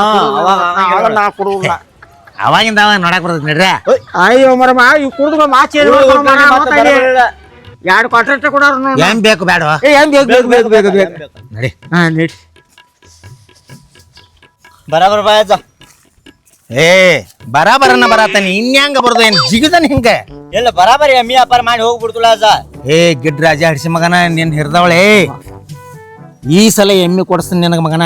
ನಾ ಕೊಡುವುದಿಲ್ಲ ಅವಾಗಿಂದ ಅವಾಗ ನೋಡಕ್ ಬರ್ತೈತಿ ನಡ್ರಿ ಅಯ್ಯೋ ಮರ ಇವ್ ಕುಡ್ದು ಮಾಚಿ 2 ಕ್ವಾರ್ಟರ್ ಕೊಡೋರು ಏನ್ ಬೇಕು ಬೇಡ ಏನ್ ಬೇಕು ನಡಿ ಹಾ ನಡಿ ಬರಾಬರ್ ಬಾಯ್ ಅಜ್ಜ. ಏ ಬರಾಬರನ ಬರತಾನೆ ಇನ್ಯಾಂಗ ಬರ್ದು ಏನ್ ಜಿಗದನ್ ಹಿಂಗ ಎಲ್ಲ ಬರಾಬರಿ ಎಮ್ಮಿ ವ್ಯಾಪಾರ ಮಾಡಿ ಹೋಗ್ಬಿಡ್ತಲ್ಲ ಅಜ್ಜ. ಏ ಗಿಡ್ ರಾಜ ಹಡಿಸಿ ಮಗನ ನಿನ್ ಹಿರ್ದವಳೆ ಈ ಸಲ ಎಮ್ಮಿ ಕೊಡಿಸ್ತೀನಿ ನಿನಗ ಮಗನ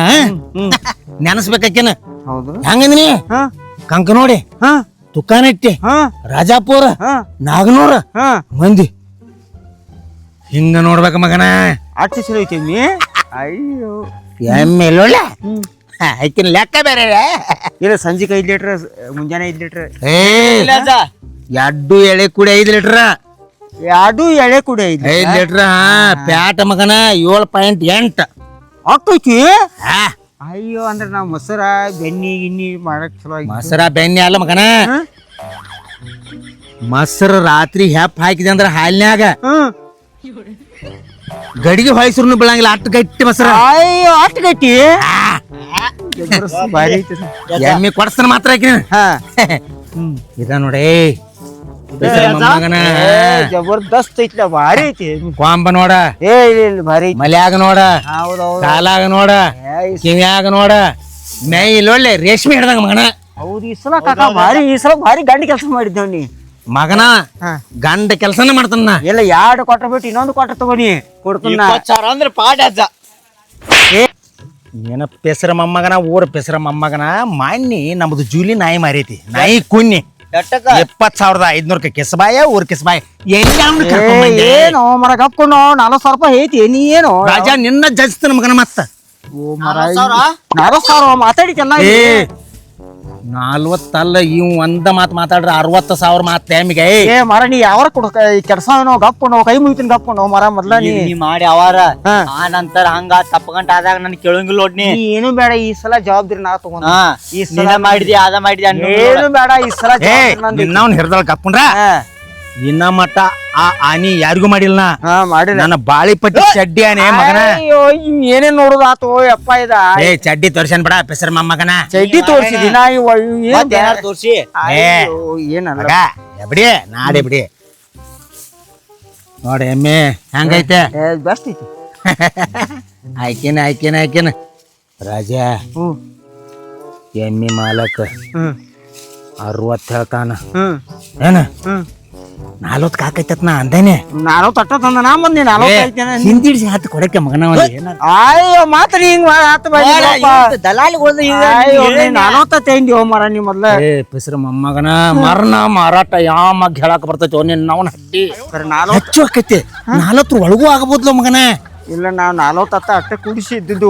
ನೆನಸ್ಬೇಕಾಕೇನ ಹೌದು ಹೆಂಗಂದಿನಿ ಹಾ ಕಂಕ ನೋಡಿ ಹಾ ತುಕಾನಟ್ಟಿ ಹಾ ರಾಜಾಪುರ ಹಾ ನಾಗನೂರ ಹಾ ಮಂದಿ ಹಿಂಗ ನೋಡ್ಬೇಕ ಮಗನ ಅಷ್ಟು ಚಲೋ ಐತಿ ಎಮ್ಮಿ. ಅಯ್ಯೋ ಎಮ್ಮೆ ಎಲ್ಲೊಳ್ಳ ಆಕಿನ ಲೆಕ್ಕ ಬೇರೆ ಇಲ್ಲ ಸಂಜೆಗೆ 5 ಲೀಟ್ರ್ ಮುಂಜಾನೆ 5 ಲೀಟ್ರ್ ಏ ಇಲ್ಲ ಅಜ್ಜ. ಎಡ್ಡು ಎಳೆ ಕುಡಿ 5 ಲೀಟರ್ ಎರಡು ಎಳೆ ಕುಡಿ 5 ಲೀಟರ್ ಪ್ಯಾಟ ಮಗನ 7.8 ಹಾಕೈತಿ. ಹಾ ಅಯ್ಯೋ ಅಂದ್ರೆ ನಾವು ಮೊಸರ ಬೆಣ್ಣಿ ಗಿಣ್ಣಿ ಮಾಡಕ್ ಚಲೋ ಆಗಿ ಮೊಸರ ಬೆಣ್ಣೆ ಅಲ್ಲ ಮಗನ ಮೊಸರು ರಾತ್ರಿ ಹೆಪ್ ಹಾಕಿದೆ ಅಂದ್ರ ಹಾಲಿನ್ಯಾಗ ಗಡಿಗೆ ಹೊಯ್ಸ್ರು ಬೀಳಂಗಿಲ್ಲ ಅಟ್ಟು ಗಟ್ಟಿ ಮೊಸರ ಅಯ್ಯೋ ಅಷ್ಟು ಗಟ್ಟಿ ಭಾರಿ ಐತಿ. ಎಮ್ಮಿ ಕೊಡ್ಸ್ತಾನ ಮಾತ್ರ ಆಕಿನ ಹಾ ಇದ ನೋಡಿ ಮಗನ ಜಬರ್ದಸ್ತ್ ಐತ್ಲ ಭಾರಿ ಐತಿ. ಕೊಂಬ ನೋಡ ಏ ಇಲ್ಲ ಇಲ್ಲ ಭಾರಿ ಐತಿ. ಮಲ್ಯಾಗ ನೋಡ ಹೌದೌದು ಕಾಲಾಗ ನೋಡ ಕಿವ್ಯಾಗ ನೋಡ ಮೈ ಇಲ್ಲೊಳ್ಳೆ ರೇಷ್ಮೆ ಹಿಡ್ದಂಗ ಮಗನ ಹೌದು ಈ ಸಲ ಕಾಕ ಭಾರಿ ಈ ಸಲ ಭಾರಿ ಗಂಡ ಕೆಲಸ ಮಾಡಿದ್ದೇವ್ ನೀ. ಮಗನ ಗಂಡ ಕೆಲ್ಸನ ಮಾಡ್ತಾನ ಎಲ್ಲ 2 ಕೊಟ್ರ ಬಿಟ್ಟು ಇನ್ನೊಂದು ಕೊಟ್ರ ತಗೋನಿ ಕೊಡ್ತಾನ. 20,000 ಅಂದ್ರೆ ಪಾಠ ಅಜ್ಜ. ಏನ ಪೆಸರ ಮೊಮ್ಮಗನ ಊರ ಪೆಸರ ಮೊಮ್ಮಗನ ಮಾನ್ನಿ ನಮ್ದು ಜೂಲಿ ನಾಯಿ ಮಾರೈತಿ ನಾಯಿ ಕುನ್ನಿ ಎಟ್ಟಕ್ಕ 20,500 ಕೆಸಬಾಯ ಊರ್ ಕೆಸಬಾಯ ಎಲ್ಲಿ ಏನು ಮರ ಗಪ್ಕೊಂಡು 40,000 ರೂಪಾಯಿ ಐತಿ ನೀ ಏನು ರಾಜ ನಿನ್ನ ಜಜ್ತಾನ ಮಗನ ಮತ್ತ ಓ ಮರ 40,000 ಮಾತಾಡಿಕಲ್ಲ. ಏ 40 ಅಲ್ಲ ಇವ್ ಒಂದ ಮಾತು ಮಾತಾಡ್ರ 60,000 ಮಾತ್ ಟೈಮಿಗೆ ಏ ಮರ ನೀ ಯಾವ ಕೊಡ ಕೆಡ್ಸವನೋ ಗಪ್ಕೊಂಡು ಕೈ ಮುಗಿತೀನಿ ಗಪ್ಕೊಂಡು ಮರ ಮೊದ್ಲ ನೀ ನೀ ಮಾಡಿ ಅವಾರ ಆ ನಂತರ ಹಂಗ ತಪ್ಪಗಂಟ ಆದಾಗ ನನ್ ಕೇಳಂಗಿಲ್ಲ ನೋಡ್ನಿ. ನೀ ಏನು ಬೇಡ ಈ ಸಲ ಜವಾಬ್ದಾರಿ ನಾ ತಗೊಂಡ. ಹಾ ಈ ನೀನ ಮಾಡಿದಿ ಅದ ಮಾಡಿದಿ ಏನು ಬೇಡ ಈ ಸಲ ಏ ಜವಾಬ್ದಾರಿ ನಂದು. ನಿನ್ನವನ್ ಹಿಡ್ದಳ ಕಪ್ಕೊಂಡ್ರ ಇನ್ನ ಮಟ್ಟ ಆ ಆನಿ ಯಾರಿಗೂ ಮಾಡಿಲ್ಲ ಹಾ ಮಾಡಿ ನನ್ನ ಬಾಳಿ ಪಟ್ಟಿ ಚಡ್ಡಿ ಆನೆ ಮಗನ ಅಯ್ಯೋ ಏನೇನ್ ನೋಡುದು ಆತು ಯಪ್ಪ ಇದ ಏ ಚಡ್ಡಿ ತೋರ್ಸನ್ ಬಿಡ ಪೆಸರ ಮೊಮ್ಮಗನ ಚಡ್ಡಿ ತೋರಿಸಿದಿ ನಾ ಏನಾರು ತೋರ್ಸಿ ಏನಲ್ಲ ಮಗ ಬಿಡಿ ನಾಡೆ ಬಿಡಿ ನೋಡಿ ಎಮ್ಮೆ ಹೆಂಗೈತೆ ಬೆಸ್ಟ್ ಐತಿ. ಆಯ್ಕೆನ ರಾಜ ಎಮ್ಮಿ ಮಾಲಕ್ 60 ಹೇಳ್ತಾನ ಏನ 40 ಕಾಕೈತತ್ ನಾ ಅಂದೇನೆ 40 ತಟ್ಟ ತಂದ ನಾ ಬಂದಿ 40 ಐತೇನ. ಹಿಂದಿಡ್ಸಿ ಹತ್ತು ಕೊಡಕ್ಕೆ ಮಗನ ಅಯ್ಯೋ ಮಾತ್ರ ಹಿಂಗ್ ಆತ ದಲಾಲಿಗಳು 40 ತೈಂದಿ ಹೋ ಮರ ನೀ ಮೊದ್ಲ ಏ ಪೆಸರ ಮೊಮ್ಮಗನ ಮರಣ ಮಾರಾಟ ಯಾವ ಮಗ್ ಹೇಳಕ್ ಬರ್ತೈತಿ ಅವ್ನ ನಾವನ್ ಹಟ್ಟಿ 40 ಹೆಚ್ಚು ಆಕೈತಿ 40 ಒಳಗೂ ಆಗಬಹುದ್ಲ ಮಗನ ಇಲ್ಲ ನಾವು 40 ಅಟ್ಟ ಕುಡಿಸಿ ಇದ್ದಿದ್ದು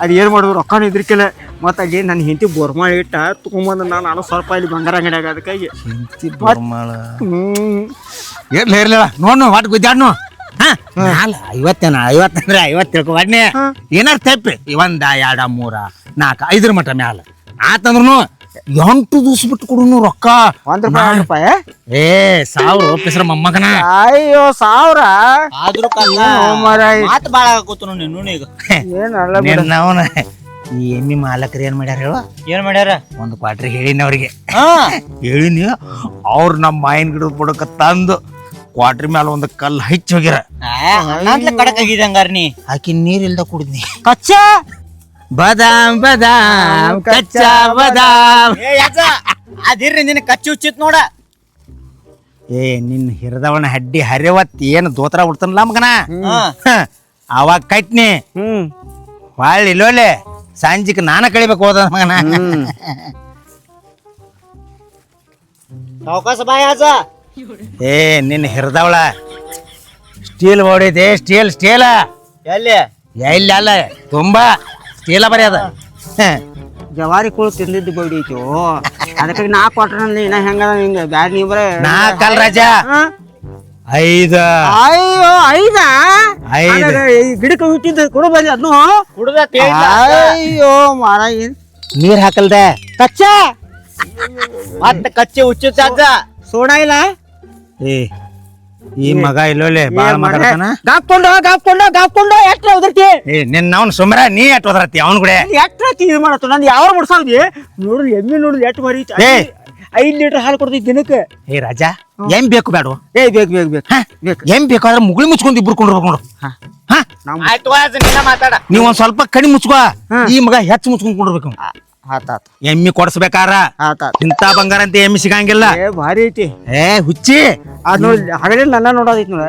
ಅದು ಏನು ಮಾಡಿದ್ರು ರೊಕ್ಕನ ಇದ್ರಿಕೆಲ್ಲ ಮತ್ತೆ ಅಲ್ಲಿ ನನ್ನ ಹೆಂಡತಿ ಬೋರ್ಮಾಳ ಇಟ್ಟ ತಗೊಂಬಂದು ನಾನು 40,000 ರೂಪಾಯಿ ಇಲ್ಲಿ ಬಂಗಾರ ಅಂಗಡಿಯಾಗ ಅದಕ್ಕಾಗಿ ಇರ್ಲಿಲ್ಲ ನೋಡ್ ಒಟ್ಟು ಗುದ್ದಾಡ್ನು 50 ಅಂದ್ರೆ 50 ತಿಳ್ಕೊಬಾಡ್ನೆ ಏನಾರು ತಪ್ಪಿ 1 2 3 4 5 ಮಟ ಮ್ಯಾಲ ಆತಂದ್ರು 8 ದಿವ್ಸ ಬಿಟ್ಟು ಕೊಡುನು ರೊಕ್ಕ 1 ರೂಪಾಯಿ ಏ 1000 ಪೆಸರ ಮೊಮ್ಮಗನ ಅಯ್ಯೋ 1000 ಆದ್ರೂ ಮಾತು ಬಾಳ ಆಗೋತು ನೀನು ಈಗ ಏನಲ್ಲ ಅವನ ಈ ಎಮ್ಮಿ ಮಾಲಕರು ಏನ್ ಮಾಡ್ಯಾರ ಹೇಳು ಏನ್ ಮಾಡ್ಯಾರ ಒಂದು ಕ್ವಾಟ್ರಿ ಹೇಳಿನಿ ಅವ್ರಿಗೆ ಹೇಳಿನಿ ಅವ್ರು ನಮ್ಮ ಮಾಯಿನ ಗಿಡದ ಬುಡಕ ತಂದು ಕ್ವಾಟ್ರಿ ಮ್ಯಾಲ ಒಂದು ಕಲ್ಲು ಹಚ್ಚಿ ಹೋಗ್ಯಾರ ಕಡಕ್ ಆಗಿದೆ ಹಂಗಾರ ನೀ ಆಕಿ ನೀರಿಲ್ದ ಕುಡಿದ್ನಿ ಕಚ್ಚಾ ಬದಾಮ್ ಕಚ್ಚಾ ಬದಾಮ್ ಅದಿರ್ರಿ ನಿನ್ ಕಚ್ಚಿ ಹುಚ್ಚಿತ್ ನೋಡ. ಏ ನಿನ್ನ ಹಿರದವನ ಹಡ್ಡಿ ಹರಿವತ್ ಏನು ದೋತ್ರ ಬಿಡ್ತಾನಲ್ಲ ಮಗನ ಅವಾಗ ಕಟ್ನಿ ಹೊಳ್ಳಿ ಲೋಲೆ ಸಂಜಿಕ್ ನಾನ ಕಳಿಬೇಕು ಹೋದ ಮಗನ ಸಾವಕಾಶ ಬಾಯ ಅಜ್ಜ. ಏ ನಿನ್ನ ಹಿರದವಳ ಸ್ಟೀಲ್ ಹೊಡಿದೆ ಸ್ಟೀಲ್ ಎಲ್ಲಿ ಎಲ್ಲಿ ಅಲ್ಲ ತುಂಬಾ ಸ್ಟೀಲ ಬರೀ ಅದ ಜವಾರಿ ಕುಳು ತಿಂದಿದ್ದು ಬಡಿ ಐತಿ ಅದಕ್ಕಾಗಿ 4 ಕೊಟ್ರ ಇನ್ನ ಹೆಂಗ ಹಿಂಗ ಬ್ಯಾಡ ನೀ ಬರೇ 4 ಅಲ್ಲ ರಾಜ 5 ಅಯ್ಯೋ 5 ಗಿಡಕ್ಕೆ ಹುಟ್ಟಿದ್ದು ಕೊಡು ಬಂದಿ ಅದನ್ನು ಕುಡ್ದ ಅಯ್ಯೋ ಮಾರ ನೀರ್ ಹಾಕಲ್ದೆ ಕಚ್ಚಾ ಮತ್ತೆ ಕಚ್ಚಿ ಹುಚ್ಚಿತ್ ಅಜ್ಜ. ಸೋಡಾ ಇಲ್ಲ ಏ ಈ ಮಗ ಇಲ್ಲೋಲೆ ಬಾಳ ಮಾತಾಡ್ತಾನ ಗಾಪ್ಕೊಂಡು ಎಷ್ಟ್ರ ಉದರ್ತಿ ಏ ನಿನ್ನ ಅವ್ನ ಸುಮ್ರ ನೀ ಎಟ್ ಹೋದ್ರತಿ ಅವ್ನ ಕೂಡ ಎಷ್ಟ್ರ ಇದು ಮಾಡತ್ತ ನಂದು ಯಾವ ಮುಡ್ಸಾವ್ದಿ ನೋಡ್ರಿ ಎಮ್ಮೆ ನೋಡ್ರಿ ಎಷ್ಟು ಮರಿ 5 ಲೀಟರ್ ಹಾಲು ಕೊಡ್ತೈತಿ ದಿನಕ್ಕೆ. ಏ ರಾಜ ಏನ್ ಬೇಕು ಬೇಡ ಬೇಕು ಏನ್ ಬೇಕಾದ್ರೆ ಮುಗುಳಿ ಮುಚ್ಕೊಂಡು ಇಬ್ರು ಕೊಂಡ್ಬೇಕು ನೋಡು ಆಯ್ತು ಅಜ್ಜ ನೀನ ಮಾತಾಡ. ನೀವ್ ಒಂದ್ ಸ್ವಲ್ಪ ಕಣಿ ಮುಚ್ಕೋ ಈ ಮಗ ಹೆಚ್ಚು ಮುಚ್ಕೊಂಡ್ ಕೊಂಡಿರ್ಬೇಕು ಆತಾತ ಎಮ್ಮಿ ಕೊಡ್ಸ್ಬೇಕಾರ ಆತಾತ ಇಂತ ಬಂಗಾರ ಅಂತ ಎಮ್ಮಿ ಸಿಗಂಗಿಲ್ಲ. ಭಾರಿ ಐತಿ ಏ ಹುಚ್ಚಿ ಅದ್ ನೋಡಿ ಹಗಲಿಲ್ಲ ನನ್ನ ನೋಡೋದೈತಿ ನೋಡ.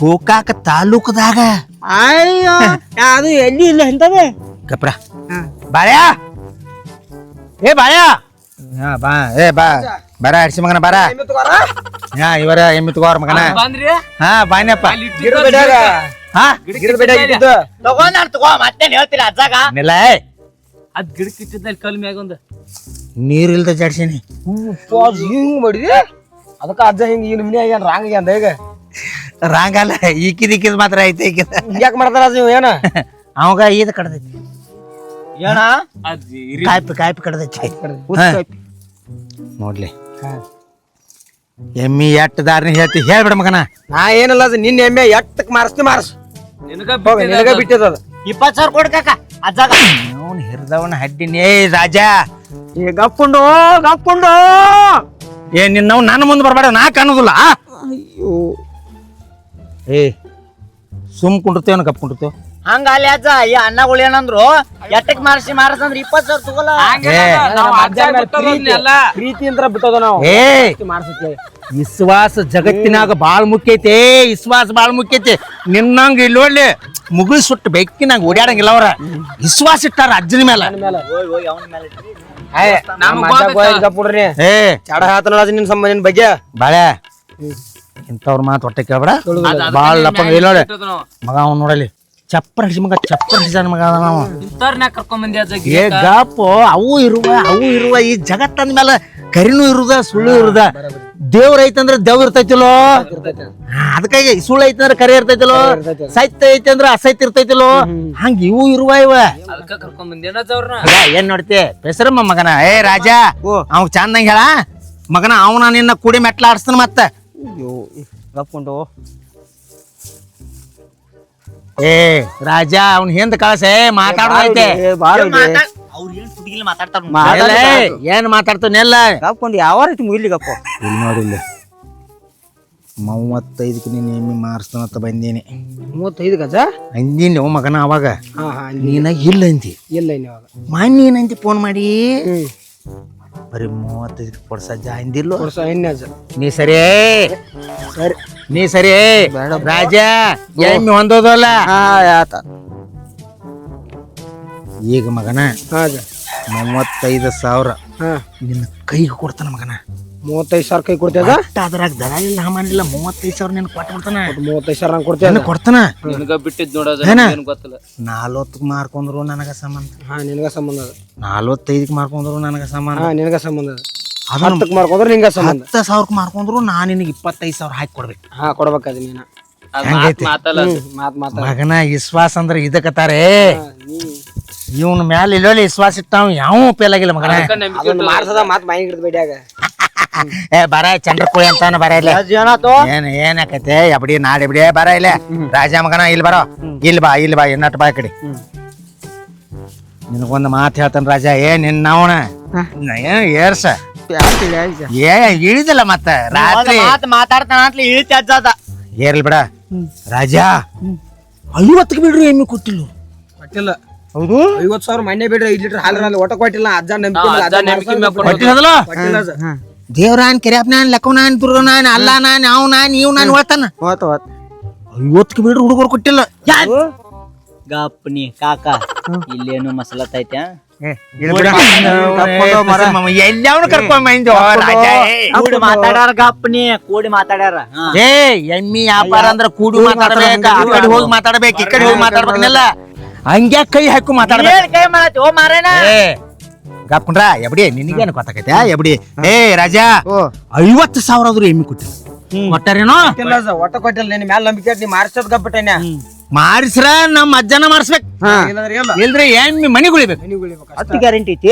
ಗೋಕಾಕ ತಾಲೂಕದಾಗ ಅಯ್ಯೋ ಅದು ಎಲ್ಲಿ ಇಲ್ಲ ಎಂತದೆ ಕಪ್ರ ಬಾಳ್ಯಾ ಏ ಬಾಳ್ಯಾ ಬಾ ಏ ಬಾ ಬರ ಅಡ್ಸಿ ಮಗನ ಬರ ಇವರ ಎಮ್ಮಿ ತಗೋರ್ ಮಗನ. ಬಂದ್ರಿ ಬಾಯ್ನಪ್ಪ ತಗೊಂಡ್ ತಗೋ ಮತ್ತೇನ್ ಹೇಳ್ತೀರಿ ಅಜ್ಜಾಗ ನೆಲ್ಲ ಅದ್ ಗಿಡಕ್ ಇಟ್ಟಿದ್ದಲ್ಲಿ ಕಲ್ ಮ್ಯಾಗ ಒಂದ್ ನೀರಿಲ್ದ ಜಾಡ್ಸೀನಿ. ಹಿಂಗ್ ಮಾಡಿದಿ ಅದಕ್ಕ ಅಜ್ಜ ಹಿಂಗ್ ಈ ನಿಮ್ನೆ ಆಗ್ಯಾನ ರಾಂಗ್ ಆಗ್ಯಾನ ಈಗ ರಾಂಗಲ್ಲ ಈಕಿದ್ ಮಾತ್ರ ಐತೆ ಈಕಿದ ಯಾಕೆ ಮಾಡ್ತಾರ ಅಜ್ಜ ಇವ್ ಏನ ಅವಾಗ ಈದ ಕಡ್ದೈತಿ ಏನ ಅದ್ ಕಾಯ್ಪಿ ಕಡ್ದೈತಿ. ನೋಡ್ಲಿ ಎಮ್ಮಿ ಎಟ್ ದಾರಿನ ಹೇಳ್ತಿ ಹೇಳ್ಬಿಡ ಮಗನ. ನಾ ಏನಲ್ಲ ಅಜ್ಜ ನಿನ್ನ ಎಮ್ಮೆ ಎಟ್ಟಕ್ ಮಾರ್ಸ್ ನಿನಗ ಬಿಟ್ಟಿದ 20,000 ಕೊಡ್ ಕಾಕ ಅಜ್ಜಾಗ. ಅವನು ಹಿರಿದವನ ಹಡ್ಡಿನಿ. ಏ ರಾಜ ಏ ಗಪ್ಕೊಂಡು ಏ ನಿನ್ನವ್ ನನ್ನ ಮುಂದೆ ಬರ್ಬೇಡ ನಾ ಕಾಣುದಿಲ್ಲ. ಅಯ್ಯೋ ಏ ಸುಮ್ ಕುಂಡಿರ್ತೇವನ ಕಪ್ ಕುಂಡಿರ್ತೇವ. ಹಂಗ ಅಲ್ಲಿ ಅಜ್ಜ ಈ ಅಣ್ಣಗಳು ಏನಂದ್ರು ಎಟ್ಟಕ್ ಮಾರಸಂದ್ರ 20,000 ತಗೋಲ್ಲ. ಪ್ರೀತಿ ಅಂತ ಬಿಟ್ಟದ ನಾವು ಏ ಮಾಡ್ಸಕ್ಕೆ ವಿಶ್ವಾಸ ಜಗತ್ತಿನಾಗ ಬಾಳ್ ಮುಖ್ಯ ಐತಿ. ವಿಶ್ವಾಸ ಬಾಳ್ ಮುಖ್ಯ ಐತಿ. ನಿನ್ನಂಗ ಇಲ್ಲಿ ಒಳ್ಳೆ ಮುಗುಳ್ ಸುಟ್ಟು ಬೆಕ್ಕಿನಾಗ ಓಡಾಡಂಗಿಲ್ಲ ಅವ್ರ. ವಿಶ್ವಾಸ ಇಟ್ಟಾರ ಅಜ್ಜನ ಮೇಲೆ. ಬಿಡ್ರಿ ಏ ಚಡ ಹಾತನ ನಿನ್ ಸಂಬಂಧ ನಿನ್ ಬಗ್ಗೆ ಬಾಳೆ ಇಂಥವ್ರ ಮಾತು ಹೊಟ್ಟೆ ಕೇಳ್ಬೇಡ. ಬಾಳ ಲಪ್ಪಂಗ ಇಲ್ಲ ನೋಡಿ ಮಗ ಅವ್ನು ನೋಡಲಿ ಚಪ್ಪರ ಹಿಡಿಸಿ ಮಗ ಚಪ್ಪರ ಹಿಡಿಸಾನ ಮಗ ಅದ ನಾವು. ಇಂಥವ್ರನ್ನ ಕರ್ಕೊಂಡ್ ಬಂದಿ ಅಜ್ಜ ಏ ಗಾಪು ಅವು ಇರುವ ಈ ಜಗತ್ತಂದ ಮೇಲೆ ಕರಿನೂ ಇರುದ ಸುಳ್ಳು ಇರುದ. ದೇವ್ರ ಐತಂದ್ರ ದೇವ್ ಇರ್ತೈತಿಲೋ. ಅದಕ್ಕಾಗಿ ಸುಳ್ಳು ಐತಂದ್ರ ಕರಿ ಇರ್ತೈತಿಲೋ. ಸೈತ್ ಐತಿ ಅಂದ್ರ ಅಸೈತ್ ಇರ್ತೈತಿಲೋ. ಹಂಗ ಇವು ಇವ ಅದಕ್ಕ ಕರ್ಕೊಂಡ್ ಬಂದೇನ ಅಜ್ಜ ಅವ್ರನ್ನ. ಏನ್ ನೋಡ್ತಿ ಹೆಸರಮ್ಮ ಮಗನ. ಏ ರಾಜ ಅವ್ ಚಂದಂಗ ಹೇಳ ಮಗನ. ಅವನ ನಿನ್ನ ಕುಡಿ ಮೆಟ್ಲ ಆಡ್ಸ್ತಾನ ಮತ್ತ. ಗಪ್ಕೊಂಡು ಏ ರಾಜ ಅವ್ನ ಹಿಂದ್ ಕಳ್ಸ. ಮಾತಾಡೋದೈತೆ ಅವ್ರ ಏನ್ ತುಡಿಗಿಲ್ ಮಾತಾಡ್ತಾರ. ಏನ್ ಮಾತಾಡ್ತಾನೆಲ್ಲ ಗಪ್ಕೊಂಡು ಯಾವ ರೀತಿ ಮುಗಿಲಿ ಗಪ್ಪ. ಇಲ್ಲಿ ನೋಡಿಲ್ಲ 35ಕ್ಕೆ ನೀನು ಎಮ್ಮಿ ಮಾರಿಸ್ತಾನತ್ತ ಬಂದೀನಿ. 35 ಗಜ ಅಂದೀನಿ ಅವ್ ಮಗನ. ಅವಾಗ ನೀನ ಇಲ್ಲ ಅಂತಿ. ಇಲ್ಲ ಇವಾಗ ಮಾನ್ ಏನಂತಿ ಫೋನ್ ಮಾಡಿ ಬರೀ 35ಕ್ಕೆ ಕೊಡ್ಸಜ್ಜ ಅಂದಿಲ್ಲ. ನೀ ಸರಿ ನೀ ಸರಿ ರಾಜ ಎಮ್ಮಿ ಹೊಂದೋದಲ್ಲ. ಈಗ ಮಗನ 35,000 ನಿನ್ನ ಕೈಗೆ ಕೊಡ್ತಾನ ಮಗನ. 35,000 ಕೈ ಕೊಡ್ತೇದ. ಅದ್ರಾಗ ದಲಾಲಿಲ್ಲ ಮಾಡಿಲ್ಲ 35,000 ನಿನ್ ಕೊಟ್ಟು ಬಿಡ್ತಾನ. 35,000 ನಂಗೆ ಕೊಡ್ತೇದ ಕೊಡ್ತಾನ. ನಿನಗ ಬಿಟ್ಟಿದ್ ನೋಡೋದು ಏನ್ ಗೊತ್ತಿಲ್ಲ. 40ಕ್ಕೆ ಮಾರ್ಕೊಂಡ್ರು ನನಗ ಸಂಬಂಧ. ನಿನಗ ಸಂಬಂಧ ಅದ. 45ಕ್ಕೆ ಮಾರ್ಕೊಂಡ್ರು ನನಗ ಸಂಬಂಧ. ನಿನಗ ಸಂಬಂಧ ಅದ. 10ಕ್ಕೆ ಮಾರ್ಕೊಂಡ್ರೆ ನಿಂಗ ಸಂಬಂಧ. 10,000ಕ್ಕೆ ಮಾರ್ಕೊಂಡ್ರು ನಾನು ನಿನಗೆ 25,000 ಹಾಕಿ ಕೊಡ್ಬೇಕು. ಕೊಡ್ಬೇಕಾದ ನೀನ ಮಾತಲ್ಲ ಮಾತ್ ಮಗನ ವಿಶ್ವಾಸ ಅಂದ್ರೆ ಇದಕ್ಕತಾರೆ. ಇವನ ಮ್ಯಾಲ ಇಲ್ಲೊಳ್ಳಿ ವಿಶ್ವಾಸ ಇಟ್ಟಾವ ಯಾವ ಪೇಲಾಗಿಲ್ಲ ಮಗನ. ಮಾರ್ಸದ ಮಾತ್ ಮೈ ಹಿಡಿದ್ ಬೇಡ್ಯಾಗ ಏ ಬರ ಚಂದ್ರ ಕೋಳಿ ಅಂತಾನ ಬರ ಇಲ್ಲ. ಏನ್ ಆಕೈತೆ ಎಬಡಿ ನಾಡಿ ಬಿಡಿ ಬರ ಇಲ್ಲ. ರಾಜ ಮಗನ ಇಲ್ಲಿ ಬರೋ. ಇಲ್ಲಿ ಬಾ ಎನ್ನಟ್ ಬಾ ಕಡೆ. ನಿನಗೊಂದು ಮಾತು ಹೇಳ್ತಾನ ರಾಜ. ನಿನ್ನವನ ಏರ್ಸ ಏ ಇಳಿದಿಲ್ಲ ಮತ್ತ ರಾತ್ರಿ ಮಾತಾಡ್ತಾನ ಅಂತಲೇ ಇಳಿತಿ ಅಜ್ಜ ಅದ. ಏರ್ಲಿ ಬಿಡ ರಾಜ. 50ಕ್ಕೆ ಬಿಡ್ರಿ ಎಮ್ಮಿ ಕೊಟ್ಟಿಲ್ಲ. ಕೊಟ್ಟಿಲ್ಲ. ಹೌದು 50,000 ಮನೆ ಬಿಡ್ರಿ 5 ಲೀಟರ್ ಹಾಲು ಒಟ್ಟ ಕೊಟ್ಟಿಲ್ಲ. ಅಜ್ಜ ಕೊಟ್ಟಿಲ್ಲ. ದೇವ್ರಾನ್ ಕೆರೆಪ್ನಾನ್ ಲಕ್ಕವನಾನ್ ದುರ್ಗನಾನ್ ಅಲ್ಲ ನಾನ್ ಅವ್ ನಾನ್ ಇವ್ ನಾನ್ ಹೇಳ್ತಾನ. 50ಕ್ಕೆ ಬಿಡ್ರಿ ಹುಡುಗರು ಕೊಟ್ಟಿಲ್ಲ. ಗಪ್ನಿ ಕಾಕ ಇಲ್ಲೇನು ಮಸಲತ್ತೈತೆ. ಎಲ್ಲವನು ಕರ್ಕೊಂಡ್ ಕೂಡಿ ಮಾತಾಡ್ಯಾರ ಗಪ್ನಿ ಕೂಡಿ ಮಾತಾಡ್ಯಾರ. ಏ ಎಮ್ಮಿ ವ್ಯಾಪಾರ ಅಂದ್ರ ಕೂಡಿ ಮಾತಾಡ್ಬೇಕ. ಆ ಕಡೆ ಹೋಗಿ ಮಾತಾಡ್ಬೇಕು ಈ ಕಡೆ ಹೋಗಿ ಮಾತಾಡ್ಬೇಕಲ್ಲ. ಹಂಗ್ಯಾ ಕೈ ಹಾಕು ಮಾತಾಡ್ಬೇಕು. ಕೈ ಮಾಡತ್ತಿ ಓ ಮಾರೇನ. ಏ ಗಪ್ಕೊಂಡ್ರ ಎಬಡಿ ನಿನಗೇನು ಗೊತ್ತಾಗೈತೆ ಎಬಡಿ. ಏ ರಾಜ 50,000 ಆದ್ರೂ ಎಮ್ಮಿ ಕೊಟ್ಟಿಲ್ಲ. ಕೊಟ್ಟಾರೇನೋ ಒಟ್ಟ ಕೊಟ್ಟಿಲ್ಲ. ನಿನ್ ಮ್ಯಾಲ ನಂಬಿಕೆ ನೀ ಮಾರ್ಸೋದ್ ಗಪ್ಪಿಟ್ಟೇನ. ಮಾರಿಸ್ರ ನಮ್ಮ ಅಜ್ಜನ ಮಾರ್ಸ್ಬೇಕು. ಇಲ್ರಿ ಎಮ್ಮಿ ಮನಿ ಗುಳಿಬೇಕು. ಅಷ್ಟು ಗ್ಯಾರಂಟಿ ಐತಿ.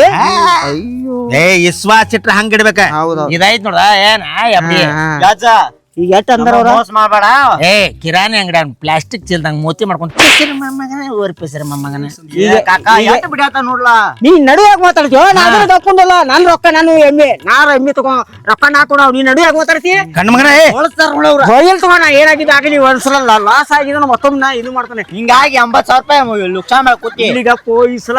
ಏ ವಿಶ್ವಾಸ ಇಟ್ರ ಹಂಗ ಇಡ್ಬೇಕ. ಇದಾಯ್ತು ನೋಡ ಏನ ಎಬಡಿ ಅಜ್ಜ ಈಗ ಎಷ್ಟ್ ಅಂದಾರ ಅವ್ರ ಮೋಸ ಮಾಡ್ಬೇಡ. ಏ ಕಿರಾಣಿ ಅಂಗಡಿ ಪ್ಲಾಸ್ಟಿಕ್ ಚೀಲ್ದಂಗ ಮೋತಿ ಮಾಡ್ಕೊಂಡು ಪಿಸರ ಮೊಮ್ಮಗನ ಓರ್ ಪಿಸರ ಮೊಮ್ಮಗನ. ಈಗ ಕಾಕ ಎಷ್ಟ್ ಬಿಡಾತ ನೋಡ್ಲಾ. ನೀ ನಡುವಾಗ ಮಾತಾಡ್ತೀವ ನಾನು ತಕೊಂಡಲ್ಲ ನನ್ ರೊಕ್ಕ ನಾನು ಎಮ್ಮೆ ತಗೊಂಡ್ ರೊಕ್ಕ ನಾ ಕೊಡ ನೀ ನಡುವಾಗ ಮಾತಾಡ್ತಿ ಗಂಡ ಮಗನ ಏ ಬಯಲ್ ತಗೊಂಡ ಏನಾಗಿದೆ ಆಗಲಿ ಒಂದ್ಸಲ ಲಾಸ್ ಆಗಿದೆ ಮತ್ತೊಮ್ಮೆ ನಾ ಇದು ಮಾಡ್ತಾನೆ. ಹಿಂಗಾಗಿ 80,000 ರೂಪಾಯಿ ಲುಕ್ಸಾನ್ ಮಾಡಿ ಕೂತಿ. ಇಲ್ಲಿಗಪ್ಪೋ ಈ ಸಲ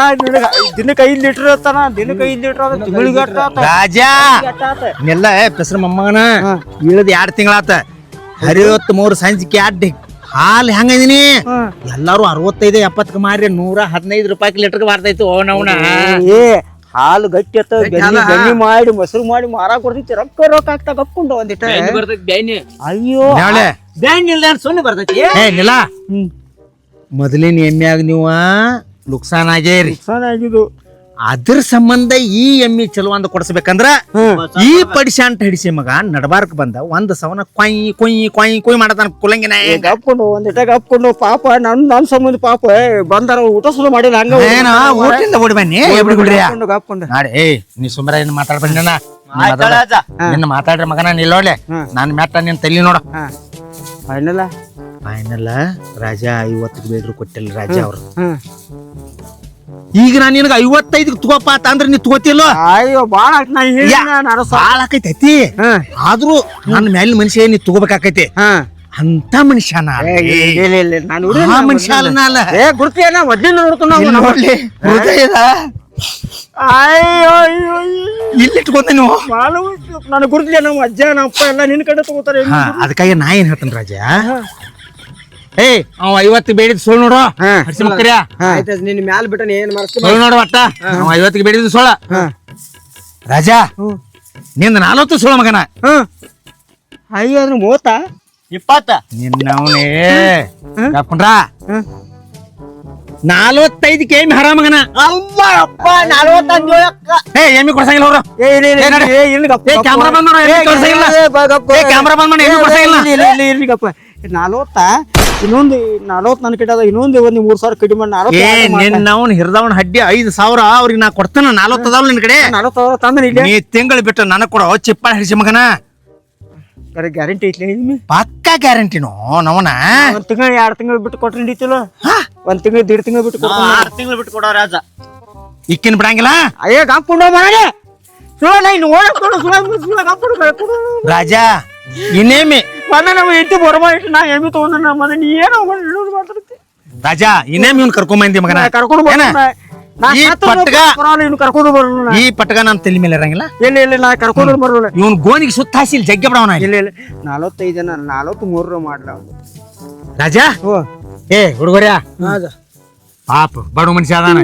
ದಿನಕ್ಕೆ 5 ಲೀಟರ್ ಇರ್ತಾನ, ದಿನಕ್ಕೆ 5 ಲೀಟರ್ ಅದ, ತಿಂಗಳಿಗೆ ರಾಜಾ ನೆಲ್ಲ ಪಿಸರ ಮೊಮ್ಮಗನ ಇಳದ್ 2 ತಿಂಗಳಾತ. 63 ಸಂಜಿಕೆ ಅಡ್ಡಿ ಹಾಲು ಹೆಂಗದೀನಿ ಎಲ್ಲಾರು 65-70 ಮಾರಿ 115 ರೂಪಾಯಿ ಲೀಟರ್ಗೆ ಮಾರ್ತೈತಿ. ಓನವನ ಏ ಹಾಲು ಗಟ್ಟಿ ಅತ್ತ ಬೆಣ್ಣೆ ಮಾಡಿ ಮೊಸರು ಮಾಡಿ ಮಾರಾಕ್ ಕೊಡ್ತೈತಿ. ರೊಕ್ಕ ಆಗ್ತಾ ಕಪ್ಕೊಂಡು ಒಂದಿಟ್ಟ ಬರ್ತೈತಿ ಬ್ಯಾನಿ. ಅಯ್ಯೋ ಬ್ಯಾಂಡ್ ಇಲ್ಲ ಸುಮ್ಮನೆ ಬರ್ತೈತಿ. ಏ ನಿಲ್ಲ ಮೊದಲಿನ ಎಮ್ಮೆಯಾಗ ನೀವು ಲುಕ್ಸಾನ್ ಆಗೇರಿ. ಆಗಿದ್ದು ಅದ್ರ ಸಂಬಂಧ ಈ ಎಮ್ಮಿ ಚಲೋ ಅಂದ ಕೊಡ್ಸ್ಬೇಕಂದ್ರ ಈ ಪಡಿಶಾಂಟ್ ಹಿಡಿಸಿ ಮಗ ನಡಬಾರ್ಕ್ ಬಂದ 1 ಸವನ ಕೊಯ್ ಕೊಯ್ ಕೊಯ್ ಕೊಯ್ ಮಾಡತಾನ ಕುಲಂಗಿನ ಗಪ್ಕೊಂಡು ಒಂದಿಟ್ಟ ಗಪ್ಕೊಂಡು ಪಾಪ ನನ್ ಸಂಬಂಧ ಪಾಪ ಬಂದಾರ ಊಟ ಸುಲು ಮಾಡಿಲ್ಲ ಹಂಗ ಏನ ಊಟಿಂದ ಓಡಿ ಬನ್ನಿ ಎಬ್ಡಿ ಬಿಡ್ರಿ ಗಪ್ಕೊಂಡು ನಾಳೆ ಏ ನೀ ಸುಮ್ಮನೆ ಏನ್ ಮಾತಾಡ್ಬೇಡಿ ನಿನ್ನ ಮಾತಾಡ್ರಿ ಮಗನ ನಿಲ್ಲೋಡ್ಲೆ ನಾನ್ ಮೆಟ್ಟ ನಿನ್ ತಲಿ ನೋಡ ಫೈನಲ್ ಫೈನಲ್ ರಾಜ 50 ಬೇಡ್ರು ಕೊಟ್ಟಿಲ್ಲ ರಾಜ ಅವ್ರು. ಈಗ ನಾನು ನಿನಗ 55 ತಗೋಪ ಅಂದ್ರೆ ನೀ ತಗೋತಿಲ್ಲ. ಅಯ್ಯೋ ಬಾಳ ಬಾಳ ಆಕೈತಿ ಆದ್ರೂ ನನ್ನ ಮೇಲಿನ ಮನುಷ್ಯ ನೀ ತಗೋಬೇಕಾಕೈತಿ. ಅಂತ ಮನುಷ್ಯ ಮನುಷ್ಯ ಅಲ್ಲ ಗುರ್ತಿಯನ್ನ ಮೊದ್ಲಿಂದ ನೋಡ್ಕೊಂಡು ನೋಡ್ಲಿ ಹೃದಯದ ಅಯ್ಯೋ ಇಲ್ಲಿ ಇಟ್ಕೊಂಡ ನೀವು ನಾನು ಗುರ್ತಿಲ್ಲ ನಮ್ಮ ಅಜ್ಜ ನಮ್ಮ ಅಪ್ಪ ಎಲ್ಲ ನಿನ್ ಕಡೆ ತಗೋತಾರೆ. ಅದಕ್ಕಾಗಿ ನಾ ಏನ್ ಹೇಳ್ತೇನೆ ರಾಜ, ಏ ಅವ 50 ಬೇಡಿದ್ ಸೋಳ್ ನೋಡು ಹಸಿಮಕ್ಕರ್ಯಾ ನಿನ್ ಮ್ಯಾಲ ಬಿಟ್ಟನ ಏನ್ ಸೋಳ್ ನೋಡು ಒಟ್ಟ ಅವ 50 ಬೇಡಿದ್ ಸೋಳ ರಾಜ ನಿಂದ 40 ಸೋಳ ಮಗನ. ಅಯ್ಯೋ ಅದ್ರ 30 20 ನಿನ್ನವನೇ ಹಾಕೊಂಡ್ರ 45 ಎಮ್ಮಿ ಹರ ಮಗನ. ಅಪ್ಪ 45 ಏ ಎಮ್ಮಿ ಕೊಡ್ಸಂಗಿಲ್ಲ ಅವ್ರು. ಕ್ಯಾಮ್ರಾ ಬಂದ್ ಮಾಡ ಕ್ಯಾಮ್ರಾ ಬಂದ್ ಮಾಡಿ ಎಮ್ಮಿ ಕೊಡ್ಸಂಗಿಲ್ಲ. 40 ಇನ್ನೊಂದು 40 ನನ್ ಕಿಟ್ಟದ ಇನ್ನೊಂದು 3,000 ಕಡಿಮೆ ಮಾಡಿ ಏ ನಿನ್ನವನ್ ಹಿರ್ದವನ್ ಹಡ್ಡಿ 5,000 ಅವ್ರಿಗೆ ನಾ ಕೊಡ್ತೇನೆ. 40 ಅದಾವ ನಿನ್ ಕಡೆ 40,000 ತಂದ್ರೆ ಇಲ್ಲಿ ನೀ ತಿಂಗಳು ಬಿಟ್ಟು ನನಗ್ ಕೊಡ ಚಿಪ್ಪ ಹಿಡಿಸಿ ಮಗನ. ಗ್ಯಾರಂಟಿ ಐತ್ಲಿ ಪಕ್ಕ ಗ್ಯಾರಂಟಿನೋ ನವನ 1 ತಿಂಗಳು 2 ತಿಂಗಳು ಬಿಟ್ಟು ಕೊಟ್ರೆ ನಡೀತಿಲ್ಲ. 1 ತಿಂಗಳು 1.5 ತಿಂಗಳು ಬಿಟ್ಟು 6 ತಿಂಗಳು ಬಿಟ್ಟು ಕೊಡೋ ರಾಜ. ಇಕ್ಕಿನ ಬಿಡಂಗಿಲ್ಲ. ಅಯ್ಯೋ ಕಾಪ್ಕೊಂಡು ಮನೆಗೆ ಸುಳ್ಳ ಇನ್ನು ಓಡಾಡ್ಕೊಂಡು ಸುಳ್ಳ ಕಾಪ್ಕೊಂಡು ರಾಜ ಇನ್ನೇಮಿ ಬಂದ ನಮ್ಮ ಹೆಂಡತಿ ಬರಮಾಡಿಟ್ಟು ನಾ ಎಮ್ಮಿ ತಗೊಂಡ ನಮ್ಮ ನೀ ಏನೋ ಮಾತಾಡ್ತಿ. ರಾಜ ಇನ್ನೇಮಿ ಇವ್ನ ಕರ್ಕೊಂಬಂದಿ ಮಗನ. ಕರ್ಕೊಂಡು ಈ ಪಟ್ಗ ಇವ್ನು ಕರ್ಕೊಂಡು ಬರೋಣ. ಈ ಪಟ್ಗ ನಮ್ ತಲೆ ಮೇಲೆ ಇರಂಗಿಲ್ಲ. ಇಲ್ಲ ನಾ ಕರ್ಕೊಂಡು ಬರೋಣ. ಇವನ್ ಗೋನಿಗೆ ಸುತ್ತ ಹಾಸಿ ಇಲ್ಲಿ ಜಗ್ಗೆ ಬಿಡವನ. ಇಲ್ಲ 45 ಜನ 43 ಮಾಡ್ಲ ರಾಜ. ಏ ಹುಡುಗರ್ಯಾ ಪಾಪ ಬಡ ಮನುಷ್ಯ ಅದಾನ.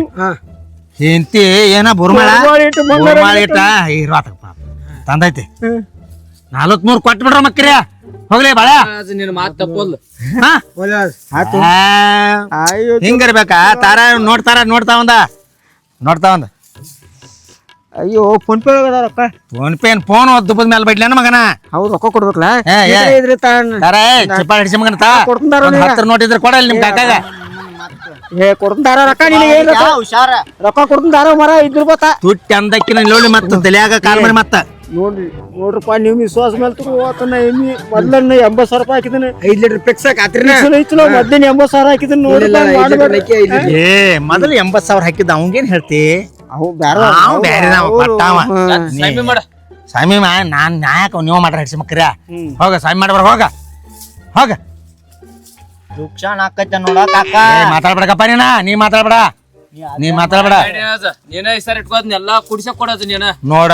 ಹೆಂಡತಿ ಏನ ಬುರ್ಮಾಳ ಇಟ್ಟ ಇರ್ವಾತ ಪಾಪ ತಂದೈತಿ. 43 ಕೊಟ್ಟು ಬಿಡ್ರ ಮಕ್ಕರ್ಯ ಹೋಗ್ಲಿ ಬಾಳ ನಿನ್ ಮಾತ್ ತಪ್ಪೋದ್ಲು. ಹಿಂಗಿರ್ಬೇಕಾ ತಾರ ನೋಡ್ತಾ ಒಂದ ಅಯ್ಯೋ ಫೋನ್ ಪೇ ರೊಕ್ಕ ಫೋನ್ ಪೇ ಫೋನ್ ದುಬ್ಬದ ಮೇಲೆ ಬಡ್ಲೇನ ಮಗನ. ಹೌದು ರೊಕ್ಕ ಕೊಡ್ಬೇಕಲ್ಲ ಚಿಪ್ಪ ಹಿಡಿಸಿ ಮಗನ ಕೊಡ್ತಾರ 10 ನೋಟ್ ಇದ್ರೆ ಕೊಡಲ್ಲ ನಿಮ್ ಕಾಕಾಗ. ಕೊಡ್ತಾರ ರೊಕ್ಕ ನಿನಗೆ ಹುಷಾರ ರೊಕ್ಕ ಕೊಡ್ತಾರ ಮರ 5 ರೂಪಾಯಿ ತುಟ್ಟಿ ಅಂದಕ್ಕಿನ ನೋಡಿ ಮತ್ತ ತಲೆಯಾಗ ಕಾಲ್ ಮಾಡಿ ಮತ್ತ ನೋಡ್ರಪ್ಪ ನೀವು ವಿಶ್ವಾಸ ಮೇಲೆ ತಗೋತನ ಎಮ್ಮಿ ಮೊದ್ಲನ್ನ 80,000 ರೂಪಾಯಿ ಹಾಕಿದನ 5 ಲೀಟರ್ ಫಿಕ್ಸ್ ಹಾಕಿದ್ರಿ ಐತಲ್ಲ ಮೊದ್ಲಿನ 80,000 ಹಾಕಿದನ ನೋಡಿ ಏ ಮೊದಲು 80,000 ಹಾಕಿದ್ದ ಅವಂಗೇನ್ ಹೇಳ್ತಿ. ಅವು ಬ್ಯಾರ ಸಾಮಿ ಮಾಡ ಸ್ವಾಮಿ ನಾನ್ ನ್ಯಾಯಕ ನೀವು ಮಾಡ್ರ ಹಿಡ್ಸಿ ಮಕ್ಕರ್ಯ ಹೋಗ ಸ್ವಾಮಿ ಮಾಡ್ಬಾರ ಹೋಗ ಲುಕ್ಸಾನ್ ಆಕೈತೆ ನೋಡ ಕಾಕ. ಮಾತಾಡ್ಬೇಡಕಪ್ಪ ನೀ ಮಾತಾಡ್ಬೇಡ ನೀನ ಹೆಸರು ಇಟ್ಕೋದ್ ಎಲ್ಲಾ ಕುಡಿಸಕ್ ಕೊಡೋದು ನೀನ ನೋಡ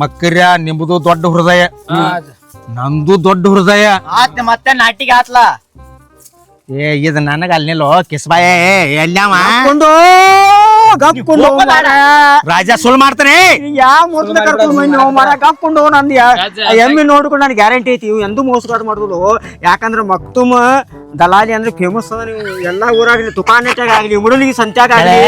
ಮಕ್ಕರ್ಯ ನಿಮ್ದು ದೊಡ್ಡ ಹೃದಯ ನಂದು ದೊಡ್ಡ ಹೃದಯ. ಆತ್ ಮತ್ತೆ ನಾಟಿಗೆ ಆತ್ಲ. ಏ ಇದು ನನಗ ಅಲ್ಲಿ ನಿಲ್ಲೋ ಕಿಸ್ಬಾಯ ಎಲ್ಲಾವ ಗಪ್ಕೊಂಡು ರಾಜ ಸುಳ್ಳು ಮಾಡ್ತಾನೆ. ಯಾವ ಮೊದ್ಲ ಕರ್ಕೊಂಡು ಬಂದ್ ನಾವು ಮರ ಗಪ್ಕೊಂಡು ನಂದು ಎಮ್ಮಿ ನೋಡ್ಕೊಂಡು ನನ್ ಗ್ಯಾರಂಟಿ ಐತಿ. ಇವ್ ಎಂದೂ ಮೋಸಗಾರ ಮಾಡುದು. ಯಾಕಂದ್ರ ಮಕ್ತುಮ ದಲಾಲಿ ಅಂದ್ರೆ ಫೇಮಸ್ ಅದ. ನೀವು ಎಲ್ಲಾ ಊರಾಗ್ಲಿ ದುಕಾನೆಟ್ಟಾಗ ಆಗ್ಲಿ ಮುಡಲಿಗೆ ಸಂತ್ಯಾಗ ಆಗ್ಲಿ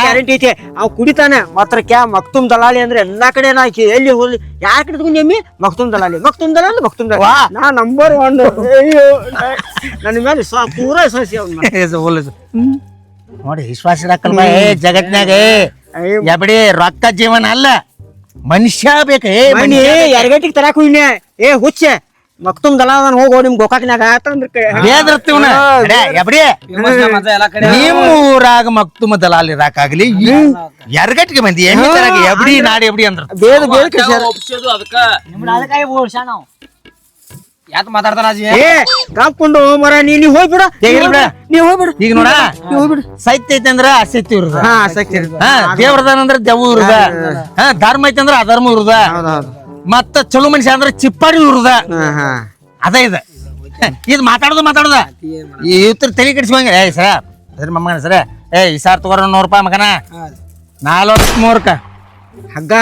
ಗ್ಯಾರಂಟಿ ಐತಿ. ಅವ್ ಕುಡಿತಾನೆ ಮಾತ್ರ ಮಕ್ತುಮ್ ದಲಾಲಿ ಅಂದ್ರೆ ಎಲ್ಲಾ ಕಡೆ ನಾ ಎಲ್ಲಿ ಹೋಗ್ಲಿ ಯಾಕೆ ಹಿಡ್ಕೊಂಡು ಎಮ್ಮಿ ಮಕ್ತುಮ್ ದಲಾಲಿ ನಾ ನಂಬರ್ 1. ಅಯ್ಯೋ ನನ್ನ ಮೇಲೆ ಪೂರ ಸಸಿ ನೋಡಿ ವಿಶ್ವಾಸ ಇಡಕಲ್ ಜಗತ್ನಾಗ ಎಬಡಿ ರೊಕ್ಕ ಜೀವನ ಅಲ್ಲ ಮನುಷ್ಯ ಬೇಕ ಏ ಮನಿ ಎರಗಟ್ಟಿಗೆ ತರಾಕ್ ಹೋಗಿನಿ ಏ ಹುಚ್ಚ ಮಕ್ತುಮ್ ದಲಾದನ್ ಹೋಗೋ ನಿಮ್ ಗೋಕಾಕ್ನಾಗ ಬೇದ್ರತ್ತಿವ್ನ ಎಬ್ಡಿ ನಿಮ್ಮ ಊರಾಗ ಮಕ್ತುಮ ದಲಾಲ್ ಇರಾಕಾಗ್ಲಿ ಎರಗಟ್ಟಿಗೆ ಮಂದಿ ಎಮ್ಮಿ ತರಾಗ ಎಬ್ಡಿ ನಾಡಿ ಎಬ್ಡಿ ಅಂದ್ರ ಬೇದ ಬೇದ ಒಪ್ಸೋದು ಅದಕ್ಕ ಅದಕ್ಕಾಗಿ ಬೋಳ್ಸ ನಾವು ಯಾಕೆ ಮಾತಾಡ್ತಾನ ಅಜ್ಜಿ ಏ ಕಾಪ್ಕೊಂಡು ಮರ ನೀ ಹೋಗ್ಬಿಡ ನೀ ಹೋಗ್ಬಿಡು ಈಗ ನೋಡ ಸತ್ಯ ಐತಿ ಅಂದ್ರ ಅಸತ್ಯ ಇರುದ ಹಾ ಆಸಕ್ತಿ ಇರ್ತದೆ. ದೇವ್ರದಾನ ಅಂದ್ರ ದೆವ್ವ ಇರುದ ಧರ್ಮ ಐತಿ ಅಂದ್ರ ಅಧರ್ಮ ಇರುದ ಹೌದೌದು ಮತ್ತ ಚಲೋ ಮನುಷ್ಯ ಅಂದ್ರ ಚಿಪ್ಪಾಡಿ ಇರುದ ಹಾ ಹಾ ಅದ ಇದ ಇದು ಮಾತಾಡುದ ಇವ್ರ ತಲೆ ಕೆಡಿಸ್ಕೊಂಗ ಏ ಸರ ಮಮ್ಮನ ಸರ ಏ ಈ ಸಾರ್ ತಗೋರ 100 ರೂಪಾಯಿ ಮಗನ 43 ಹಗ್ಗ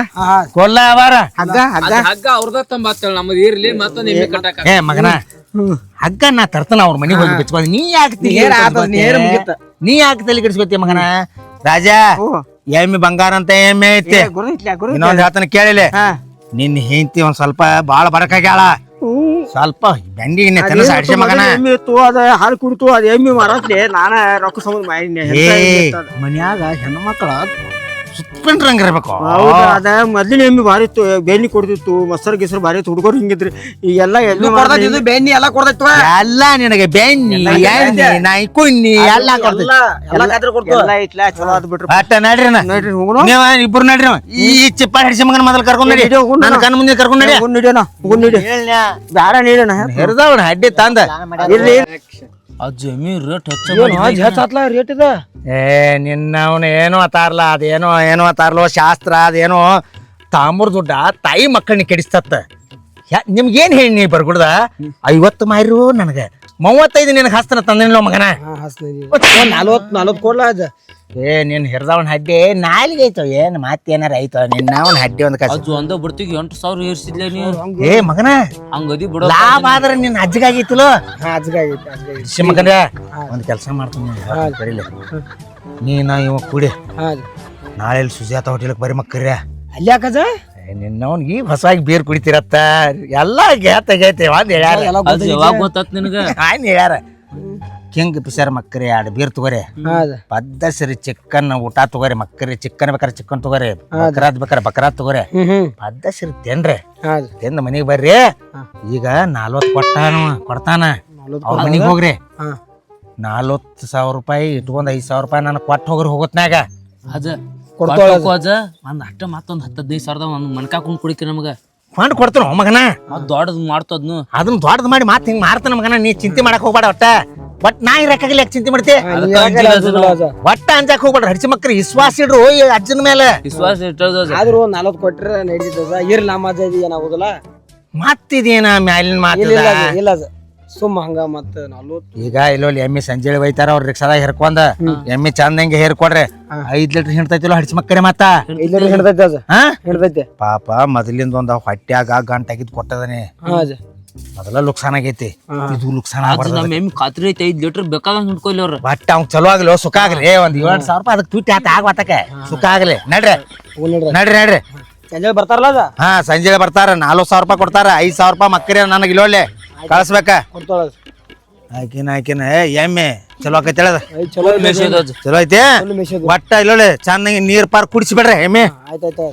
ಕೊಲ್ಲ ಅವಾರ ಹಗ್ಗ ಹಗ್ಗ ಹಗ್ಗ ಅವ್ರದ ತಂಬತ್ತೇಳ ನಮ್ಮದ್ ಇರ್ಲಿ ಮತ್ತೊಂದ್ ಎಮ್ಮಿ ಕಟ್ಟಾಕ ಏ ಮಗನ ಹಗ್ಗ ನಾ ತರ್ತಾನ ಅವ್ರ ಮನೆಗೆ ಹೋಗಿ ಬಿಚ್ಕೊಂಡ್ ನೀ ಯಾಕೆ ತಲೆ ಕೆಡಿಸ್ಕೊತಿ ಮಗನ ರಾಜಾ ಎಮ್ಮೆ ಬಂಗಾರ ಅಂತ ಎಮ್ಮೆ ಐತಿ ಇನ್ನೊಂದ್ ಹೇಳ್ತಾನ ಕೇಳಿಲ್ಲ ನಿನ್ನ ಹೆಂಡತಿ ಒಂದ್ ಸ್ವಲ್ಪ ಬಾಳ ಬಡಕಾಗ್ಯಾಳ ಸ್ವಲ್ಪ ಬೆಂಡಿಗೆ ಕನಸ ಆಡ್ಸಿ ಮಗನ ಎಮ್ಮಿ ಇತ್ತು ಅದ ಹಾಲು ಕುಡಿತು ಅದ ಎಮ್ಮಿ ಮಾರತ್ಲೆ ನಾನ ರೊಕ್ಕ ಸಂಬಂಧ ಮಾಡಿನಿ ಮನ್ಯಾಗ ಹೆಣ್ಮಕ್ಳ ಸುತ್ಕೊಂಡ್ರಂಗ ಇರ್ಬೇಕು ಹೌದಾ ಅದ ಮೊದ್ಲಿನ ಎಮ್ಮಿ ಭಾರಿ ಇತ್ತು ಬೆಣ್ಣಿ ಕೊಡ್ತಿತ್ತು ಮೊಸರು ಗಿಸರು ಭಾರಿ ಇತ್ತು ಹುಡುಗರು ಹಿಂಗಿದ್ರಿ ಈಗೆಲ್ಲ ಎಮ್ಮಿ ಬೆಣ್ಣಿ ಎಲ್ಲ ಕೊಡ್ತೈತಿ ಎಲ್ಲ ನಿನಗೆ ಬೆಣ್ಣಿ ಎಣ್ಣೆ ನಾಯಿ ಕುಣ್ಣಿ ಎಲ್ಲ ಕೊಡ್ತೈತಿ ಎಲ್ಲ ಐತ್ಲಾ ಚಲೋ ಅದ್ ಬಿಟ್ರಿ ಅಟ್ಟ ನಡ್ರಿ ನೋಡ್ರಿ ಹೋಗೋಣ ನೀವ ಇಬ್ರು ನಡ್ರಿ ಈ ಚಿಪ್ಪ ಹಿಡಿಸಿ ಮಗನ ಮೊದಲು ಕರ್ಕೊಂಡ್ ನಡಿ ನನ್ನ ಕಣ್ಣು ಮುಂದೆ ಕರ್ಕೊಂಡ್ ನಡಿ ನಡಿಯೋಣ ನಡಿ ಬ್ಯಾಡ ನೀಡೋಣ ಹೆರ್ದವಣ ಅಡ್ಡಿ ತಂದ ಇರ್ಲಿ ಆ ಜಮೀನ್ ರೇಟ್ ರೇಟ್ ಇದ ಏ ನಿನ್ನವನ ಏನೋ ಅತಾರ್ಲ ಅದೇನೋ ಅತಾರ್ಲೋ ಶಾಸ್ತ್ರ ಅದೇನೋ ತಾಮ್ರ ದುಡ್ಡ ತಾಯಿ ಮಕ್ಕಳನ್ನ ಕೆಡಿಸ್ತತ್ತ ನಿಮ್ಗೇನ್ ಹೇಳಿ ನೀ ಬರ್ಗುಡ್ದ 50 ಮಾರು ನನಗೆ 35 ನಿನಗೆ ಹಾಸ್ತಾನ ತಂದಿಲ್ಲ ಮಗನ 40 ಕೊಡ್ಲಾ ಅದ ಏ ನಿನ್ ಹಿರ್ದವನ್ ಹಡ್ಡಿ ನಾಲಿಗೆ ಐತೋ ಏನ್ ಮತ್ತೇನಾರ ಐತೋ ನಿನ್ನವನ್ ಹಡ್ಡಿ ಒಂದ್ ಕಸ ಅಜ್ಜು ಒಂದ ಬಿಡ್ತಿಗೆ 8,000 ಏರ್ಸಿದ್ಲೆ ನೀ ಏ ಮಗನ ಹಂಗದಿ ಬಿಡ ಲಾಭ ಆದ್ರ ನಿನ್ ಅಜ್ಜಗಾಗಿತ್ತಲೋ ಮಗನ ಒಂದ್ ಕೆಲಸ ಮಾಡ್ತೀನಿ ಬರೀಲಿ ನೀನ ಇವ ಕೂಡಿ ನಾಳೆ ಸುಜಾತ ಹೋಟೆಲ್ಗೆ ಬರೀ ಮಕ್ಕರ್ಯ ಅಲ್ಲಿ ಯಾಕಜ ನಿನ್ನವನ್ ಈಗ ಹೊಸವಾಗಿ ಬೀರ್ ಕುಡಿತಿರತ್ತ ಎಲ್ಲ ಗೇತೆ ಒಂದ್ ಹೇಳ್ಯಾರ ಅಜ್ಜು ಯಾವಾಗ ಗೊತ್ತಾತ್ ನಿನಗ ಆಯ್ನ್ ಹೇಳ್ಯಾರ ಕಿಂಗ್ ಪಿಸರ್ ಮಕ್ಕರಿ 2 ಬೀರ್ ತಗೋರಿ ಪದ್ದಸರಿ ಚಿಕನ್ ಊಟ ತಗೋರಿ ಮಕ್ಕರಿ ಚಿಕನ್ ಬೇಕಾರೆ ಚಿಕನ್ ತಗೋರಿ ಬಕ್ರಾದ್ ಬೇಕಾರೆ ಬಕ್ರಾದ್ ತಗೋರಿ ಪದ್ದಸರಿ ತಿನ್ರಿ ತಿಂದ ಮನಿಗ್ ಬರ್ರಿ ಈಗ 40 ಕೊಡ್ತಾನ ಅವ್ರ ಮನಿಗ್ ಹೋಗ್ರಿ 40,000 ರೂಪಾಯಿ ಇಟ್ಕೊಂಡ್ 5,000 ರೂಪಾಯಿ ನನಗೆ ಕೊಟ್ಟು ಹೋಗ್ರಿ ಹೋಗತ್ನಾಗ ಅಜ್ಜ ಅಜ್ಜ ಒಂದ್ ಅಷ್ಟ ಮತ್ತೊಂದ್ 15,000 ಒಂದ್ ಮನ್ಕಾಕೊಂಡ್ ಕುಡಿಕೆ ನಮಗ ಫಂಡ್ ಕೊಡ್ತಾನ ಮಗನ ಮತ್ ದೊಡ್ಡದ್ ಮಾಡ್ತದ್ನು ಅದನ್ನ ದೊಡ್ಡದ್ ಮಾಡಿ ಮಾತ್ ಹಿಂಗ್ ಮಾರ್ತಾನ ಮಗನ ನೀ ಚಿಂತೆ ಮಾಡಕ್ ಹೋಗ್ಬೇಡ ಒಟ್ಟ ನಾ ಇರಕ್ಕಾಗಲಿ ಯಾಕೆ ಚಿಂತೆ ಮಾಡ್ತಿ ಒಟ್ಟ ಅಂಜಾಕ್ ಹೋಗ್ಬೇಡ ಹಡ್ಸಿ ಮಕ್ಕಳು ವಿಶ್ವಾಸ ಇಡ್ರು ಈ ಅಜ್ಜನ ಮೇಲೆ ವಿಶ್ವಾಸ ಇಟ್ಟದ ಆದ್ರೂ 40 ಕೊಟ್ರೆ ನಡೀತದ ಇರ್ಲಿ ನಮ್ಮ ಅಜ್ಜ ಏನಾಗುದಿಲ್ಲ ಮತ್ತಿದೇನ ಮ್ಯಾಲಿನ ಮಾತು ಇಲ್ಲ ಸುಮ್ಮ ಹಂಗ ಮತ್ತ 40 ಈಗ ಇಲ್ಲೋಲಿ ಎಮ್ಮಿ ಸಂಜೆ ಒಯ್ತಾರ ಅವ್ರ ರಿಕ್ಷಾದಾಗ ಹೇರ್ಕೊಂಡ ಎಮ್ಮಿ ಚಂದಂಗೆ ಹೇರ್ಕೊಡ್ರಿ 5 ಲೀಟರ್ ಹಿಡ್ತೈತಿಲ್ಲ ಹಡ್ಸಿ ಮಕ್ಕರೆ ಮತ್ತ ಹಿಡ್ದೈತಿ ಅದ ಹಾ ಹಿಡ್ದೈತಿ ಪಾಪ ಮೊದಲಿಂದ ಒಂದ್ ಹೊಟ್ಯಾಗ ಗಂಟಾಗಿದ್ ಕೊಟ್ಟದನೆ ಮೊದಲ ಲುಕ್ಸಾನ್ ಆಗೈತಿ ಇದು ಲುಕ್ಸಾನ್ ನಮ್ಮ ಎಮ್ಮಿ ಖಾತ್ರಿ ಐತಿ 5 ಲೀಟರ್ ಬೇಕಾದಂಗ ಹಿಡ್ಕೊಲಿ ಅವ್ರ ಬಟ್ ಅವ್ನ್ ಚಲೋ ಆಗ್ಲಿ ಸುಖ ಆಗ್ಲಿ ಒಂದ್ 7,000 ರೂಪಾಯಿ ಅದಕ್ಕೆ ತುಟ್ಟಿ ಆತ ಆಗತ್ತಕ ಸುಖ ಆಗ್ಲಿ ನಡ್ರಿ ಸಂಜೆ ಬರ್ತಾರಲ್ಲ ಅದ ಹಾ ಸಂಜೆ ಬರ್ತಾರ 4,000 ರೂಪಾಯಿ ಕೊಡ್ತಾರ 5,000 ರೂಪಾಯಿ ಮಕ್ಕರಿ ನನಗೆ ಇಲ್ಲೊಳ್ಳೆ ಕಳ್ಸ್ಬೇಕ ಆಕಿನ ಎಮ್ಮೆ ಚಲೋ ಆಕೈತಿ ಹೇಳದ ಚಲೋ ಐತಿ ಒಟ್ಟ ಇಲ್ಲೊಳ್ಳೆ ಚೆನ್ನಾಗಿ ನೀರ್ ಪಾರ್ ಕುಡಿಸ್ಬಿಡ್ರಿ ಎಮ್ಮೆ ಆಯ್ತಾಯ್ತು